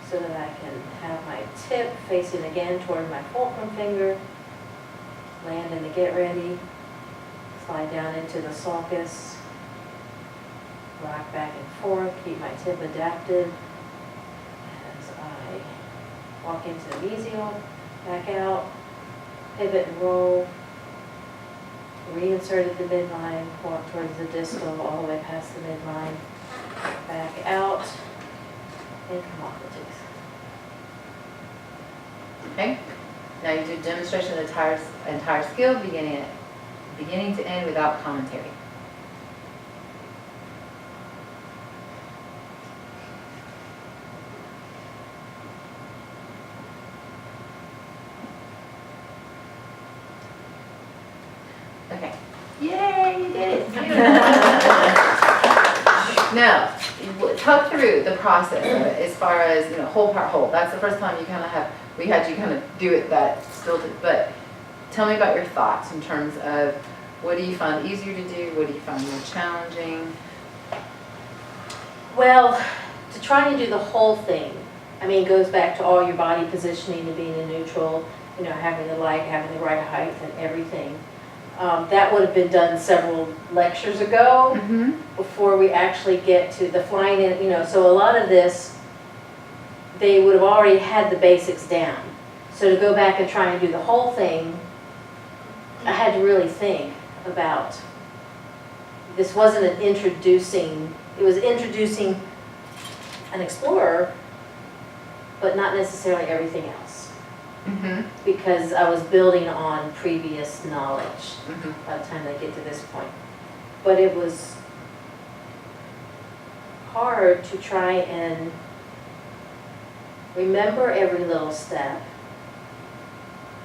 so that I can have my tip facing again toward my fulcrum finger, land in the get ready, slide down into the sulcus, rock back and forth, keep my tip adapted as I walk into the mesial, back out, pivot and roll, reinsert at the midline, walk towards the distal all the way past the midline, back out, and come off the tooth. Okay? Now you do demonstration of the entire skill beginning to end without commentary. Okay. Yay, you did it. Now, talk through the process of it as far as, whole part whole. That's the first time we had you kind of do it that stilted, but tell me about your thoughts in terms of what do you find easier to do, what do you find more challenging? Well, to try and do the whole thing, goes back to all your body positioning and being in neutral, having the light, having the right height and everything. That would have been done several lectures ago Mm-hmm. before we actually get to the flying in, you know, so a lot of this, they would have already had the basics down. So to go back and try and do the whole thing, I had to really think about, this wasn't an introducing, it was introducing an explorer, but not necessarily everything else. Mm-hmm. Because I was building on previous knowledge Mm-hmm. by the time they get to this point. But it was hard to try and remember every little step,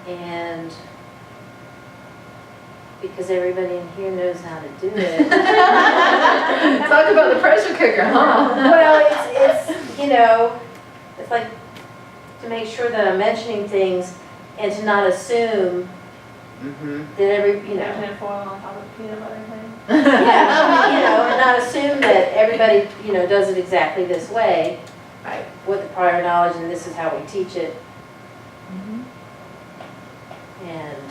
and because everybody in here knows how to do it. Talk about the pressure cooker, huh? Well, it's, you know, it's like to make sure that I'm mentioning things and to not assume Mm-hmm. that you know. Imagine foil on top of peanut butter thing. Yeah, you know, and not assume that everybody, you know, does it exactly this way Right. with the prior knowledge, and this is how we teach it. Mm-hmm. And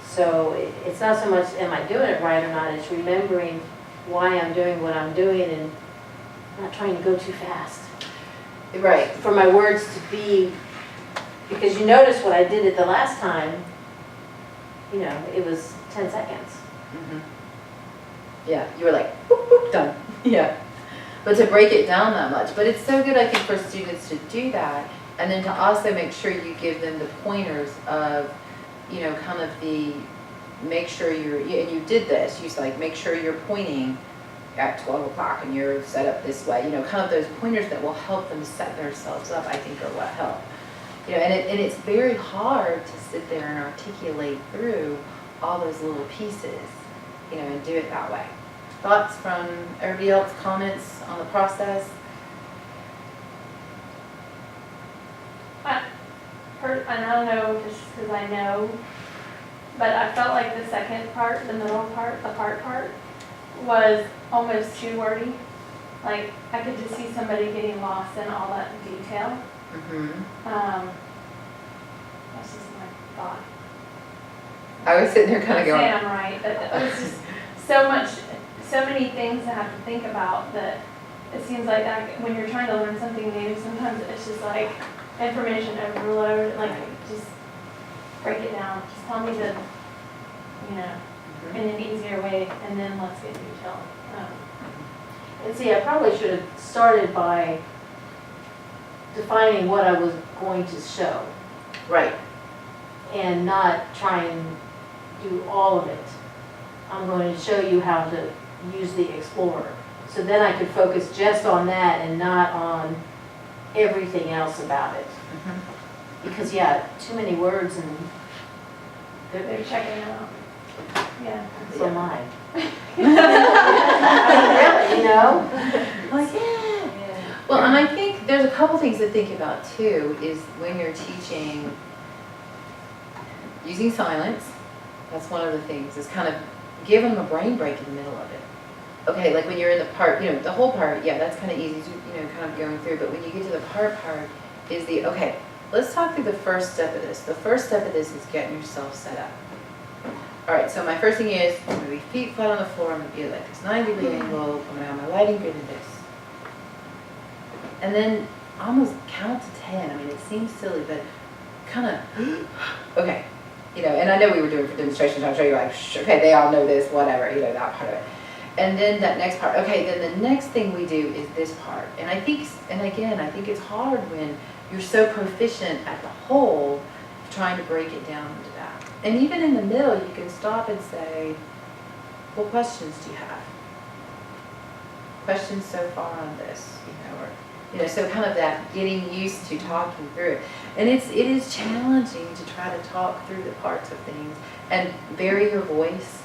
so it's not so much am I doing it right or not, it's remembering why I'm doing what I'm doing and not trying to go too fast. Right. For my words to be, because you notice what I did it the last time, you know, it was 10 seconds. Mm-hmm. Yeah, you were like, boop, boop, done. Yeah. But to break it down that much. But it's so good, I think, for students to do that. And then to also make sure you give them the pointers of, you know, kind of the, make sure you're, and you did this, you said, like, make sure you're pointing at 12 o'clock and you're set up this way. You know, kind of those pointers that will help them set themselves up, I think, are what help. You know, and it's very hard to sit there and articulate through all those little pieces, you know, and do it that way. Thoughts from everybody else, comments on the process? And I don't know if it's because I know, but I felt like the second part, the middle part, the part was almost too wordy. Like, I could just see somebody getting lost in all that detail. Mm-hmm. That's just my thought. I was sitting there kind of Not going, saying I'm right, but it was just so many things I have to think about that it seems like when you're trying to learn something new, sometimes it's just like information overload, like just break it down. Just tell me the, you know, in an easier way, and then let's get detailed. And see, I probably should have started by defining what I was going to show right. and not try and do all of it. I'm going to show you how to use the Explorer. So then I could focus just on that and not on everything else about it. Mm-hmm. Because, yeah, too many words and They're checking it out. Yeah. so am I. Really, you know? Like, yeah. Well, and I think there's a couple things to think about too, is when you're teaching, using silence, that's one of the things, is kind of give them a brain break in the middle of it. Okay, like when you're in the part, you know, the whole part, yeah, that's kind of easy to, you know, kind of going through, but when you get to the part is the, okay, let's talk through the first step of this. The first step of this is getting yourself set up. All right, so my first thing is, I'm going to be feet flat on the floor, I'm going to be at like this 90-degree angle, I'm going to have my lighting good in this. And then almost count to 10. I mean, it seems silly, but kind of, okay. You know, and I know we were doing for demonstrations, I'm sure you're like, okay, they all know this, whatever, you know, that part of it. And then that next part, okay, then the next thing we do is this part. And I think, and again, I think it's hard when you're so proficient at the whole, trying to break it down into that. And even in the middle, you can stop and say, what questions do you have? Questions so far on this, you know, or, you know, so kind of that getting used to talking through it. And it is challenging to try to talk through the parts of things and vary your voice,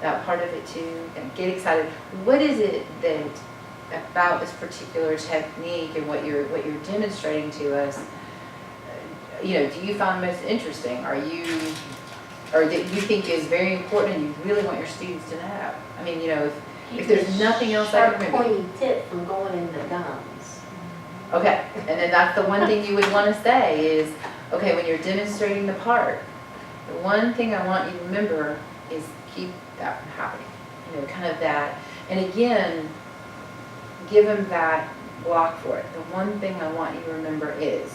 that part of it too, and get excited. What is it that about this particular technique and what you're demonstrating to us, you know, do you find most interesting? Or that you think is very important and you really want your students to know? I mean, you know, if there's nothing else I can remember. Pointy tip from going in the gums. Okay, and then that's the one thing you would want to say is, okay, when you're demonstrating the part, the one thing I want you to remember is keep that from happening. You know, kind of that, and again, give them that block for it. The one thing I want you to remember is,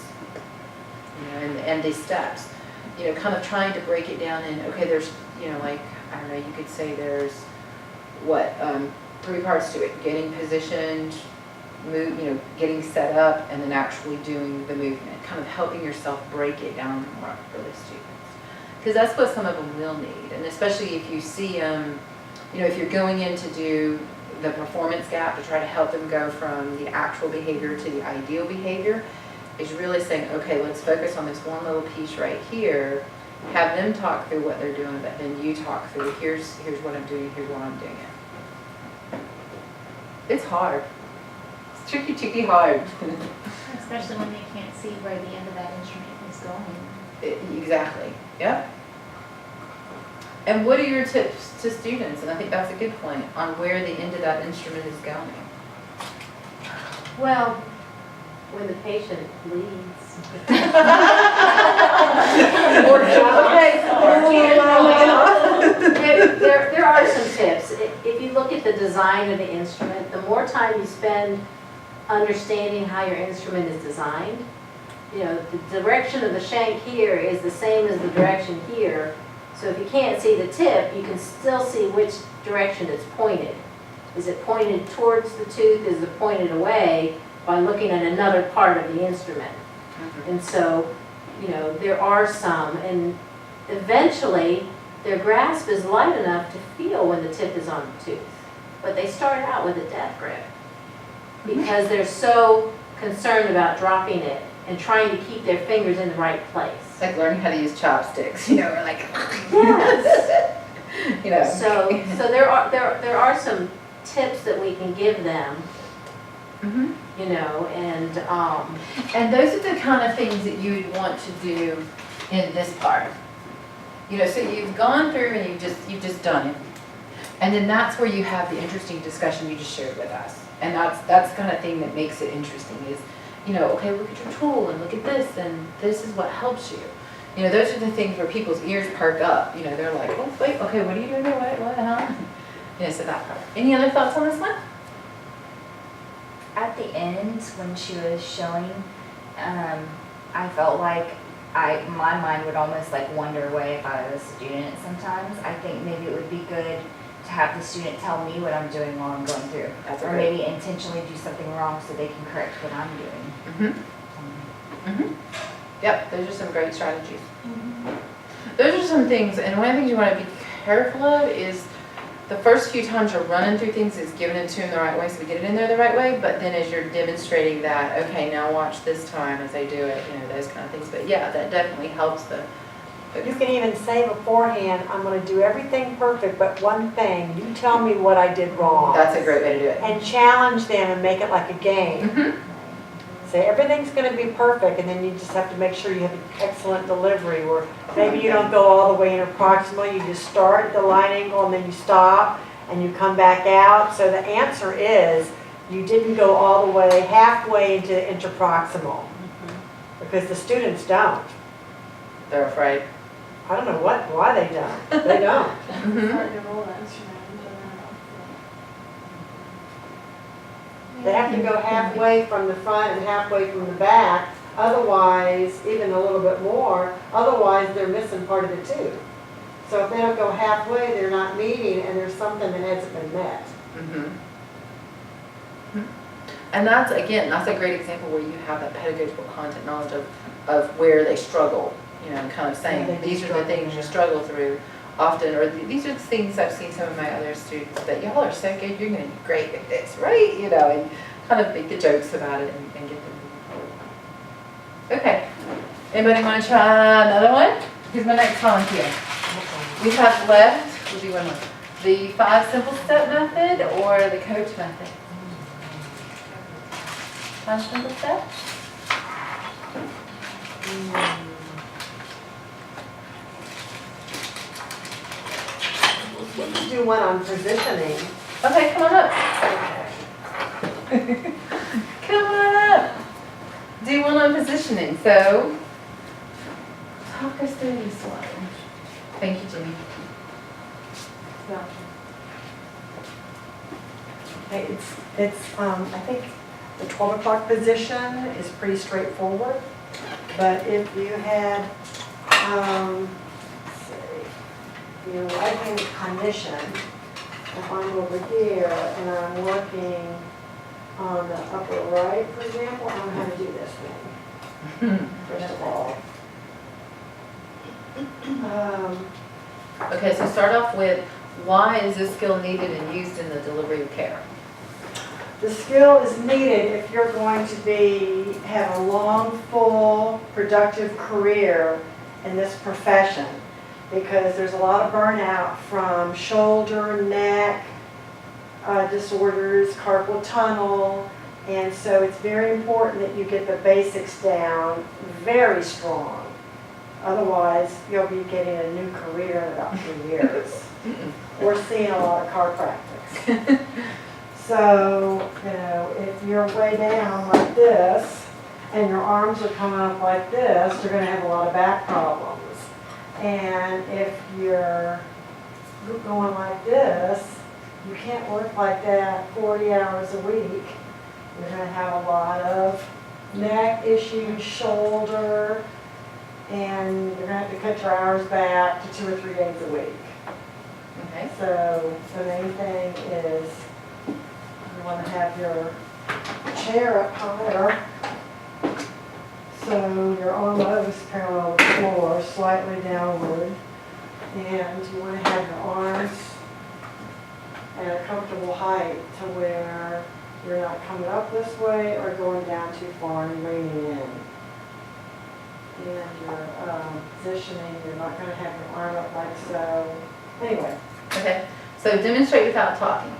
you know, and these steps, you know, kind of trying to break it down in, okay, there's, you know, like, I don't know, you could say there's, what, 3 parts to it: getting positioned, move, you know, getting set up, and then actually doing the movement, kind of helping yourself break it down more for the students. Because that's what some of them will need, and especially if you see them, you know, if you're going in to do the performance gap to try to help them go from the actual behavior to the ideal behavior, is really saying, okay, let's focus on this one little piece right here, have them talk through what they're doing, but then you talk through, here's what I'm doing, here's why I'm doing it. It's hard. It's tricky hard. Especially when they can't see where the end of that instrument is going. Exactly, yep. And what are your tips to students? And I think that's a good point on where the end of that instrument is going. Well, when the patient bleeds. There are some tips. If you look at the design of the instrument, the more time you spend understanding how your instrument is designed, you know, the direction of the shank here is the same as the direction here. So if you can't see the tip, you can still see which direction it's pointed. Is it pointed towards the tooth? Is it pointed away? By looking at another part of the instrument. And so, you know, there are some, and eventually their grasp is light enough to feel when the tip is on the tooth. But they start out with a death grip because they're so concerned about dropping it and trying to keep their fingers in the right place. It's like learning how to use chopsticks, you know, we're like, yes. You know. So there are some tips that we can give them. Mm-hmm. You know, and those are the kind of things that you would want to do in this part. You know, so you've gone through and you've just done it. And then that's where you have the interesting discussion you just shared with us. And that's the kind of thing that makes it interesting is, you know, okay, look at your tool and look at this and this is what helps you. You know, those are the things where people's ears perk up. You know, they're like, oh, wait, okay, what are you doing there? What the hell? You know, so that part. Any other thoughts on this one? At the end, when she was showing, I felt like my mind would almost like wander away if I was a student sometimes. I think maybe it would be good to have the student tell me what I'm doing while I'm going through. Or maybe intentionally do something wrong so they can correct what I'm doing. Mm-hmm. Mm-hmm. Yep, those are some great strategies. Mm-hmm. Those are some things, and one of the things you want to be careful of is the first few times you're running through things is giving it to them the right way so we get it in there the right way, but then as you're demonstrating that, okay, now watch this time as they do it, you know, those kind of things. But yeah, that definitely helps the You can even say beforehand, I'm going to do everything perfect, but one thing, you tell me what I did wrong. That's a great way to do it. And challenge them and make it like a game. Mm-hmm. Say everything's going to be perfect, and then you just have to make sure you have an excellent delivery, where maybe you don't go all the way interproximal, you just start at the line angle and then you stop and you come back out. So the answer is you didn't go all the way halfway into interproximal, because the students don't. They're afraid. I don't know why they don't. They don't. It's hard to roll that instrument in general. They have to go halfway from the front and halfway from the back, otherwise, even a little bit more, otherwise they're missing part of the tooth. So if they don't go halfway, they're not meeting, and there's something that hasn't been met. Mm-hmm. And that's a great example where you have that pedagogical content knowledge of where they struggle, you know, and kind of saying, Yeah, these are the things you struggle through often, or these are the things I've seen some of my other students, but y'all are so good, you're going to be great at this, right? You know, and kind of make the jokes about it and get them moving forward. Okay. Anybody want to try another one? Here's my next volunteer. We have left, we'll do one more, the 5 simple step method or the coach method. 5 simple steps? Let's do one on positioning. Okay, come on up. Come on up. Do one on positioning. So, talk us through this one. Thank you, Jenny. Okay, I think the 12 o'clock position is pretty straightforward, but if you had, let's see, your right-hand clinician, if I'm over here and I'm working on the upper right, for example, I don't know how to do this thing, first of all. Okay, so start off with, why is this skill needed and used in the delivery of care? The skill is needed if you're going to have a long, full, productive career in this profession, because there's a lot of burnout from shoulder, neck disorders, carpal tunnel, and so it's very important that you get the basics down very strong. Otherwise, you'll be getting a new career in about 3 years. We're seeing a lot of chiropractics. So, if you're way down like this, and your arms are coming up like this, you're going to have a lot of back problems. And if you're going like this, you can't work like that 40 hours a week. You're going to have a lot of neck issues, shoulder, and you're going to have to cut your hours back to 2 or 3 days a week. Okay. So the main thing is you want to have your chair up higher so you're almost parallel to the floor, slightly downward. And you want to have your arms at a comfortable height to where you're not coming up this way or going down too far and leaning in. And your positioning, you're not going to have your arm up like so. Anyway. Okay, so demonstrate without talking.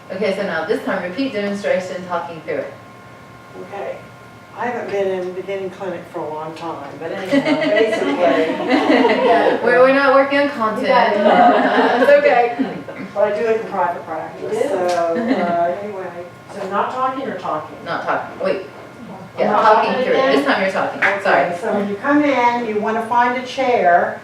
Okay, so now this time repeat demonstration talking through it. Okay. I haven't been in beginning clinic for a long time, but anyhow, basically. We're not working on content. It's okay. But I do it in private practice. So, anyway, so not talking or talking? Not talking. Wait. Yeah, Not talking talking through it. again? This time you're talking. Okay, Sorry. so when you come in, you want to find a chair,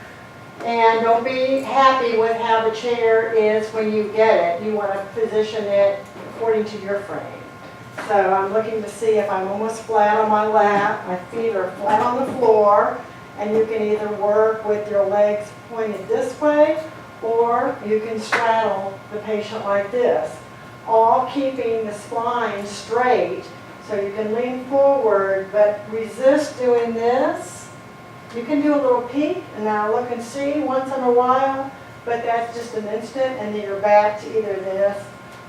and don't be happy with how the chair is when you get it. You want to position it according to your frame. So I'm looking to see if I'm almost flat on my lap, my feet are flat on the floor, and you can either work with your legs pointed this way, or you can straddle the patient like this, all keeping the spine straight so you can lean forward, but resist doing this. You can do a little peek and now look and see once in a while, but that's just an instant, and then you're back to either this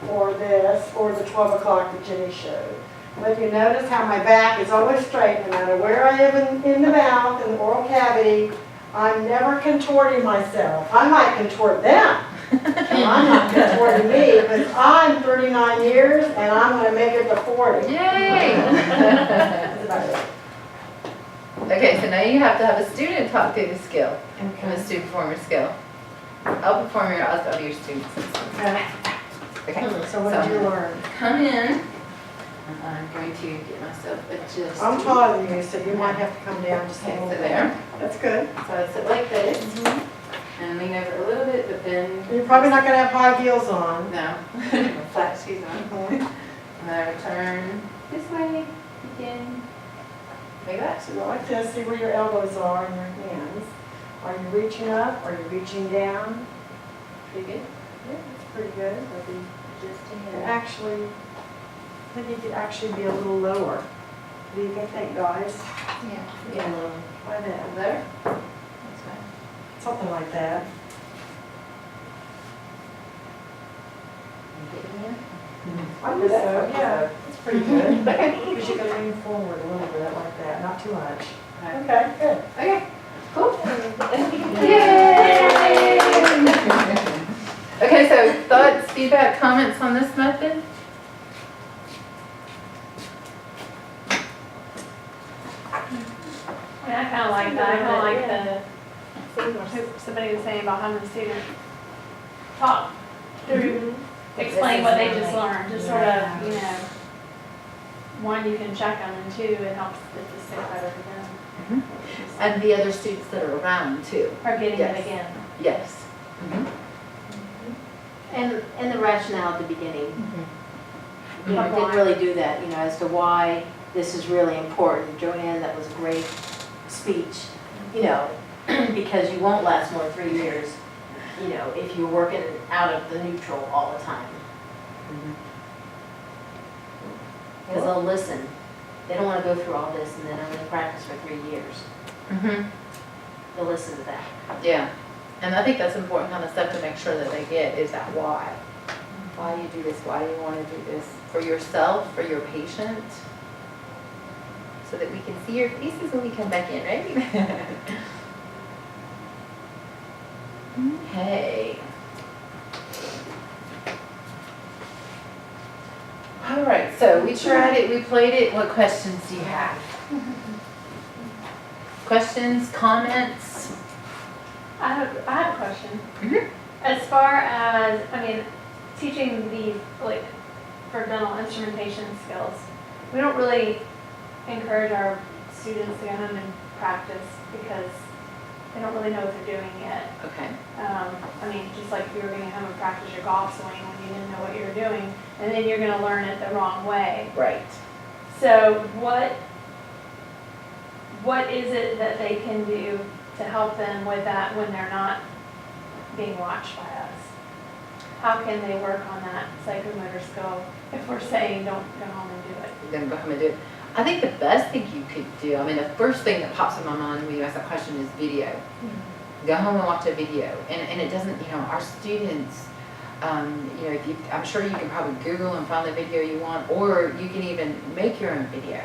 or the 12 o'clock that Jenny showed. But you notice how my back is always straight, no matter where I am in the mouth, in the oral cavity. I'm never contorting myself. I might contort them, and I'm not contorting me, because I'm 39 years and I'm going to make it to 40. Yay! That's about it. Okay, so now you have to have a student talk through the skill. Okay. The student performer skill. I'll perform your other students. Okay. Okay. So what did you learn? Come in. I'm going to get myself adjusted. I'm taller than you, so you might have to come down just a Okay, little so bit. there. That's good. So I sit like this and lean over a little bit, but then You're probably not going to have high heels on. no, flat shoes on. Mhm. And then I return this way again. Like that. So go like this, see where your elbows are and your hands. Are you reaching up? Are you reaching down? Pretty good. Yeah, that's pretty good. I'll be adjusting it. Actually, I think you could actually be a little lower. What do you think, guys? Yeah. Get a little Try that. there. That's fine. Something like that. Get in there. I think so, yeah. That's pretty good. Because you can lean forward a little bit like that, not too much. Okay. Okay, good. Okay. Cool. And Yay! Okay, so thoughts, feedback, comments on this method? I mean, I kind of like that. I kind of like the, somebody was saying about having the student talk through, explain what they just learned, just sort of, you know, one, you can check them, and two, it helps it to stick better to them. And the other students that are around too. Or getting Yes. it again. Yes. And the rationale at the beginning. You Like didn't why? really do that, you know, as to why this is really important. Joanne, that was a great speech, you know, because you won't last more than 3 years, you know, if you're working out of the neutral all the time. Because they'll listen. They don't want to go through all this and then only practice for 3 years. Mm-hmm. They'll listen to that. Yeah. And I think that's important kind of stuff to make sure that they get is that why. Why do you do this? Why do you want to do this? For yourself, for your patient? So that we can see your faces when we come back in, right? Okay. All right, so we tried it, we played it. What questions do you have? Questions, comments? I have a question. Mhm. As far as, I mean, teaching these, like, for dental instrumentation skills, we don't really encourage our students to go home and practice because they don't really know what they're doing yet. Okay. I mean, just like if you were going to come and practice your golf swing when you didn't know what you were doing, and then you're going to learn it the wrong way. Right. So what is it that they can do to help them with that when they're not being watched by us? How can they work on that psychomotor skill if we're saying don't go home and do it? Then go home and do it. I think the best thing you could do, I mean, the first thing that pops in my mind when you ask that question is video. Go home and watch a video. And it doesn't, you know, our students, you know, if you, I'm sure you can probably Google and find the video you want, or you can even make your own video.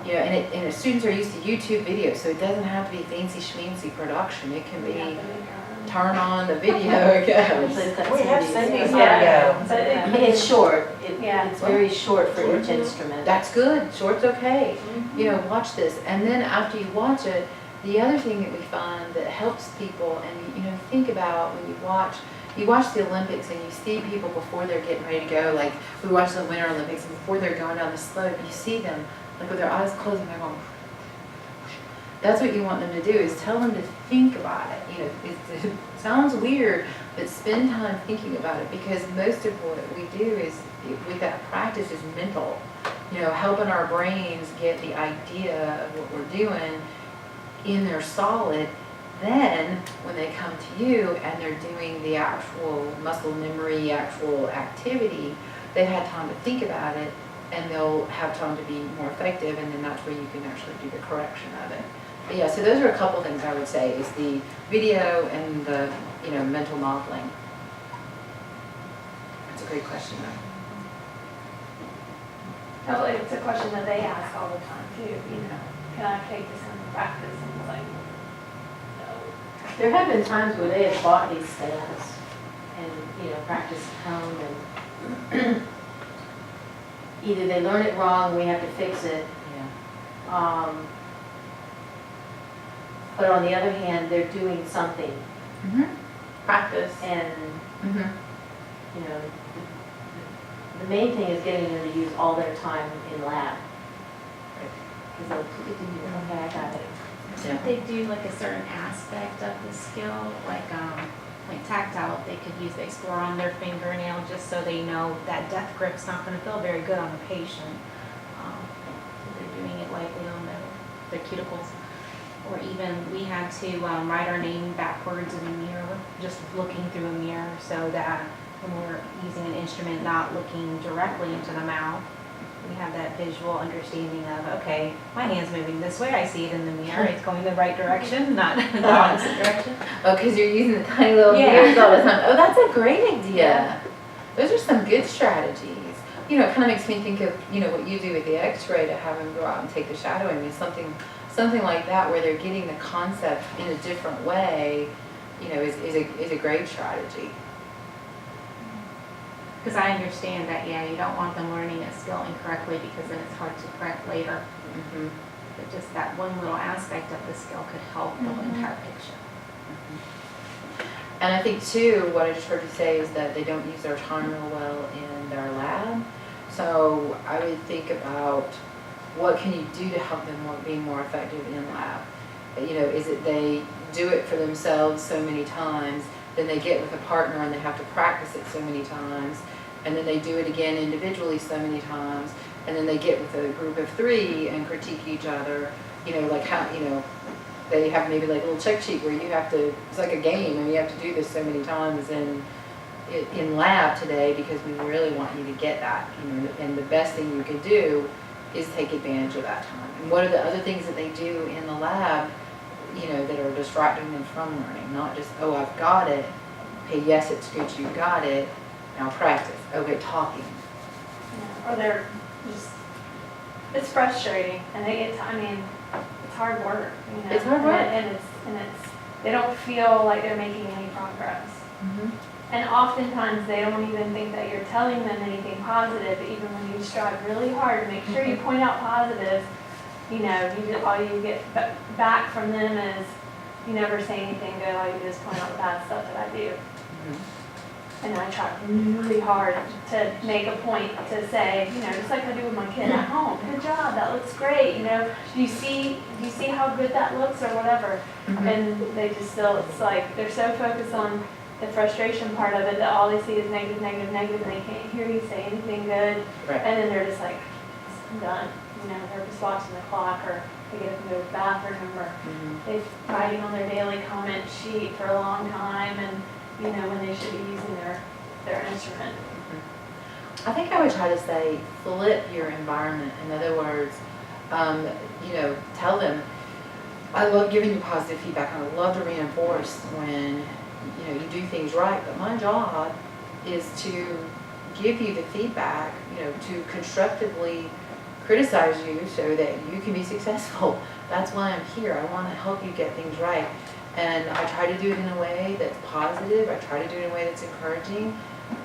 You know, and the students are used to YouTube videos, so it doesn't have to be fancy schmancy production. It can We have be to make our own. turn on the video, it goes. We have Cindy's Yeah. video. But I mean, it's short. Yeah. It's very short for each instrument. That's good, short's okay. You know, watch this, and then after you watch it, the other thing that we find that helps people, and you know, think about when you watch the Olympics and you see people before they're getting ready to go, like we watch the Winter Olympics, and before they're going down the slope, you see them like with their eyes closed and they're going. That's what you want them to do, is tell them to think about it. You know, it sounds weird, but spend time thinking about it, because most of what we do is, with that practice, is mental. You know, helping our brains get the idea of what we're doing in their solid. Then, when they come to you and they're doing the actual muscle memory, actual activity, they've had time to think about it, and they'll have time to be more effective, and then that's where you can actually do the correction of it. But yeah, so those are a couple things I would say, is the video and the, you know, mental modeling. That's a great question though. Oh, it's a question that they ask all the time too, you know, can I take this into practice? And it's like, no. There have been times where they have bought these stands and, you know, practice at home, and either they learn it wrong, we have to fix it. Yeah. But on the other hand, they're doing something, Practice. and, Mm-hmm. you know, the main thing is getting them to use all their time in lab. Because they'll, okay, I got it. Yeah. They do like a certain aspect of the skill, like tactile, they could use the Explore on their fingernail just so they know that death grip's not going to feel very good on the patient. So they're doing it lightly on their cuticles. Or even we had to write our name backwards in a mirror, just looking through a mirror, so that when we're using an instrument not looking directly into the mouth, we have that visual understanding of, okay, my hand's moving this way, I see it in the mirror, it's going the right direction, not the opposite direction. Oh, because you're using the tiny little Yeah. mirrors all the time. Oh, that's a great idea. Yeah. Those are some good strategies. You know, it kind of makes me think of, you know, what you do with the x-ray to have them go out and take the shadowing. It's something something like that where they're getting the concept in a different way, is a great strategy. Because I understand that, yeah, you don't want them learning a skill incorrectly because then it's hard to correct later. Mm-hmm. But just that one little aspect of the skill could help the entire picture. And I think too, what I just heard you say is that they don't use their time real well in their lab. So I would think about what can you do to help them be more effective in lab? Is it they do it for themselves so many times, then they get with a partner and they have to practice it so many times, and then they do it again individually so many times, and then they get with a group of 3 and critique each other, like how, they have maybe like a little check sheet where you have to, it's like a game, and you have to do this so many times in lab today because we really want you to get that, and the best thing you could do is take advantage of that time. And what are the other things that they do in the lab, that are distracting them from learning? Not just, oh, I've got it. Okay, yes, it's good you got it. Now practice. Okay, talking. Yeah, or they're just, it's frustrating, and they get, it's hard work, It's hard work. And it's, they don't feel like they're making any progress. Mm-hmm. And oftentimes, they don't even think that you're telling them anything positive, even when you strive really hard to make sure you point out positives. All you get back from them is, you never say anything good, all you do is point out the bad stuff that I do. Mm-hmm. And I try really hard to make a point to say, just like I do with my kid at home, good job, that looks great, do you see how good that looks or whatever? Mm-hmm. And they just still, it's like, they're so focused on the frustration part of it that all they see is negative, negative, negative, and they can't hear you say anything good. Right. And then they're just like, I'm done. They're just watching the clock, or they get up and go to the bathroom, or they're writing on their daily comment sheet for a long time, and when they should be using their instrument. I think I would try to say, flip your environment. In other words, tell them, I love giving you positive feedback, and I love to reinforce when you do things right, but my job is to give you the feedback, to constructively criticize you so that you can be successful. That's why I'm here. I want to help you get things right. And I try to do it in a way that's positive. I try to do it in a way that's encouraging.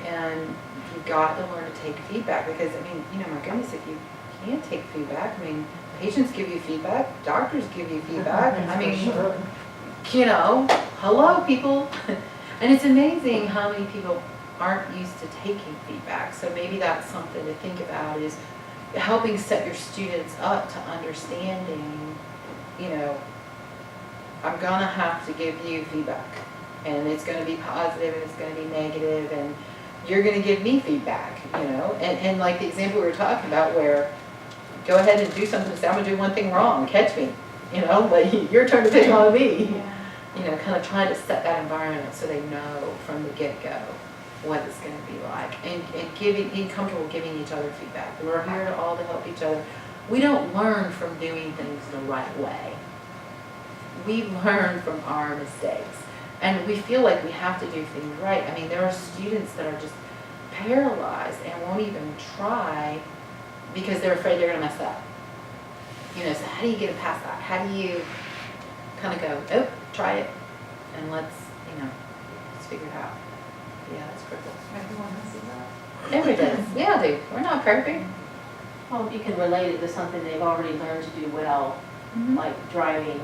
And you've got to learn to take feedback because, my goodness, if you can't take feedback, patients give you feedback, doctors give you feedback. Hello, people. And it's amazing how many people aren't used to taking feedback. So maybe that's something to think about, is helping set your students up to understanding, I'm gonna have to give you feedback, and it's gonna be positive and it's gonna be negative, and you're gonna give me feedback, and like the example we were talking about where go ahead and do something, say I'm gonna do one thing wrong, catch me, but your turn to pick on me. Kind of trying to set that environment so they know from the get-go what it's going to be like, and being comfortable giving each other feedback. We're here all to help each other. We don't learn from doing things the right way. We learn from our mistakes, and we feel like we have to do things right. There are students that are just paralyzed and won't even try because they're afraid they're going to mess up. So how do you get past that? How do you kind of go, oh, try it, and let's figure it out. Yeah, that's critical. Everyone messes up. Everybody does. Yeah, dude. We're not perfect. Well, if you can relate it to something they've already learned to do well, like driving,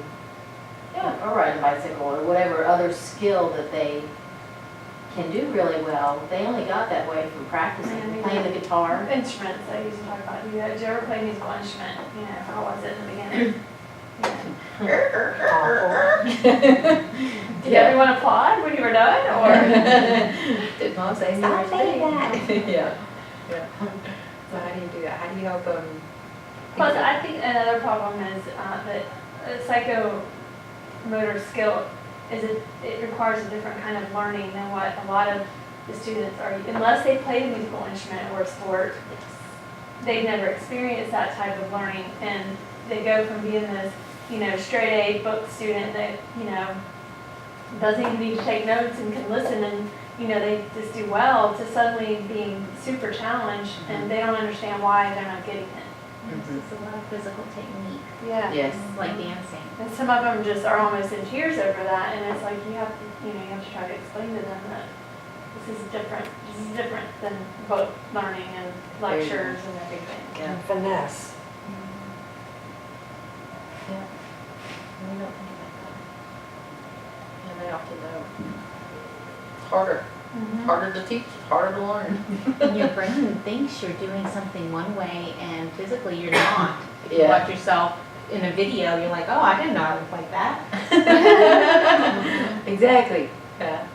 or riding a bicycle, or whatever other skill that they can do really well, they only got that way from practicing, playing the guitar. Instruments, I used to talk about. Did you ever play a musical instrument? How was it in the beginning? Did everyone applaud when you were done, or? Did mom say, stop saying that? Yeah. So how do you do that? How do you help them? Plus, I think another problem is that psychomotor skill it requires a different kind of learning than what a lot of the students are, unless they play a musical instrument or a sport. They've never experienced that type of learning, and they go from being this, straight A book student that, doesn't even need to take notes and can listen and, they just do well, to suddenly being super challenged, and they don't understand why they're not getting it. It's a lot of physical technique, Yeah. Yes. like dancing. And some of them just are almost in tears over that, and it's like you have to, you have to try to explain to them that this is different than boat learning and lectures and everything. Yeah. And finesse. Yeah. We don't think about And they often know. Harder. Mm-hmm. Harder to teach, harder to learn. that. And your brain thinks you're doing something one way and physically you're not. If you Yeah. watch yourself in a video, you're like, oh, I didn't know I looked like that. Exactly. Yeah.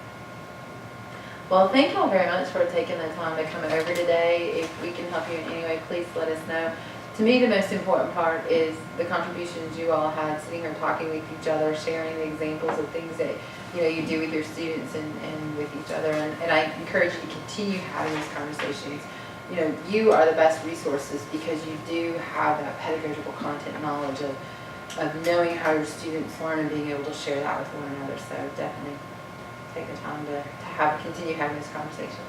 Well, thank y'all very much for taking the time to come over today. If we can help you in any way, please let us know. To me, the most important part is the contributions you all had, sitting here talking with each other, sharing the examples of things that you do with your students and with each other. And I encourage you to continue having these conversations. You are the best resources because you do have that pedagogical content knowledge of knowing how your students learn and being able to share that with one another. So definitely take the time to continue having this conversation.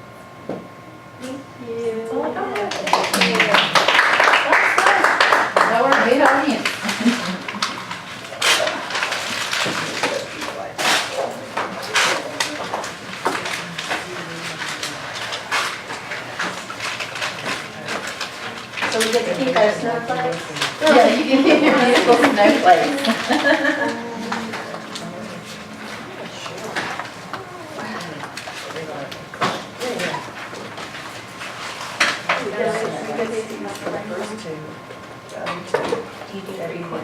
Thank you. That's all I got. Now we're a big audience. So we get to keep our snowflakes? Yeah, you can get your beautiful snowflakes.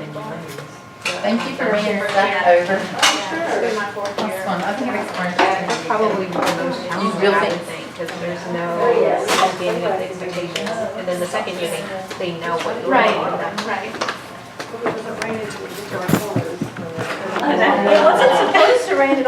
Thank you for bringing stuff over. It'll be my fourth year. That's fun. I think it's orange. That's probably the most challenging really thing, because there's no Oh, yes. understanding of the expectations. And then the second year, they know what you're Right, doing with them. right. It wasn't supposed to rain at all.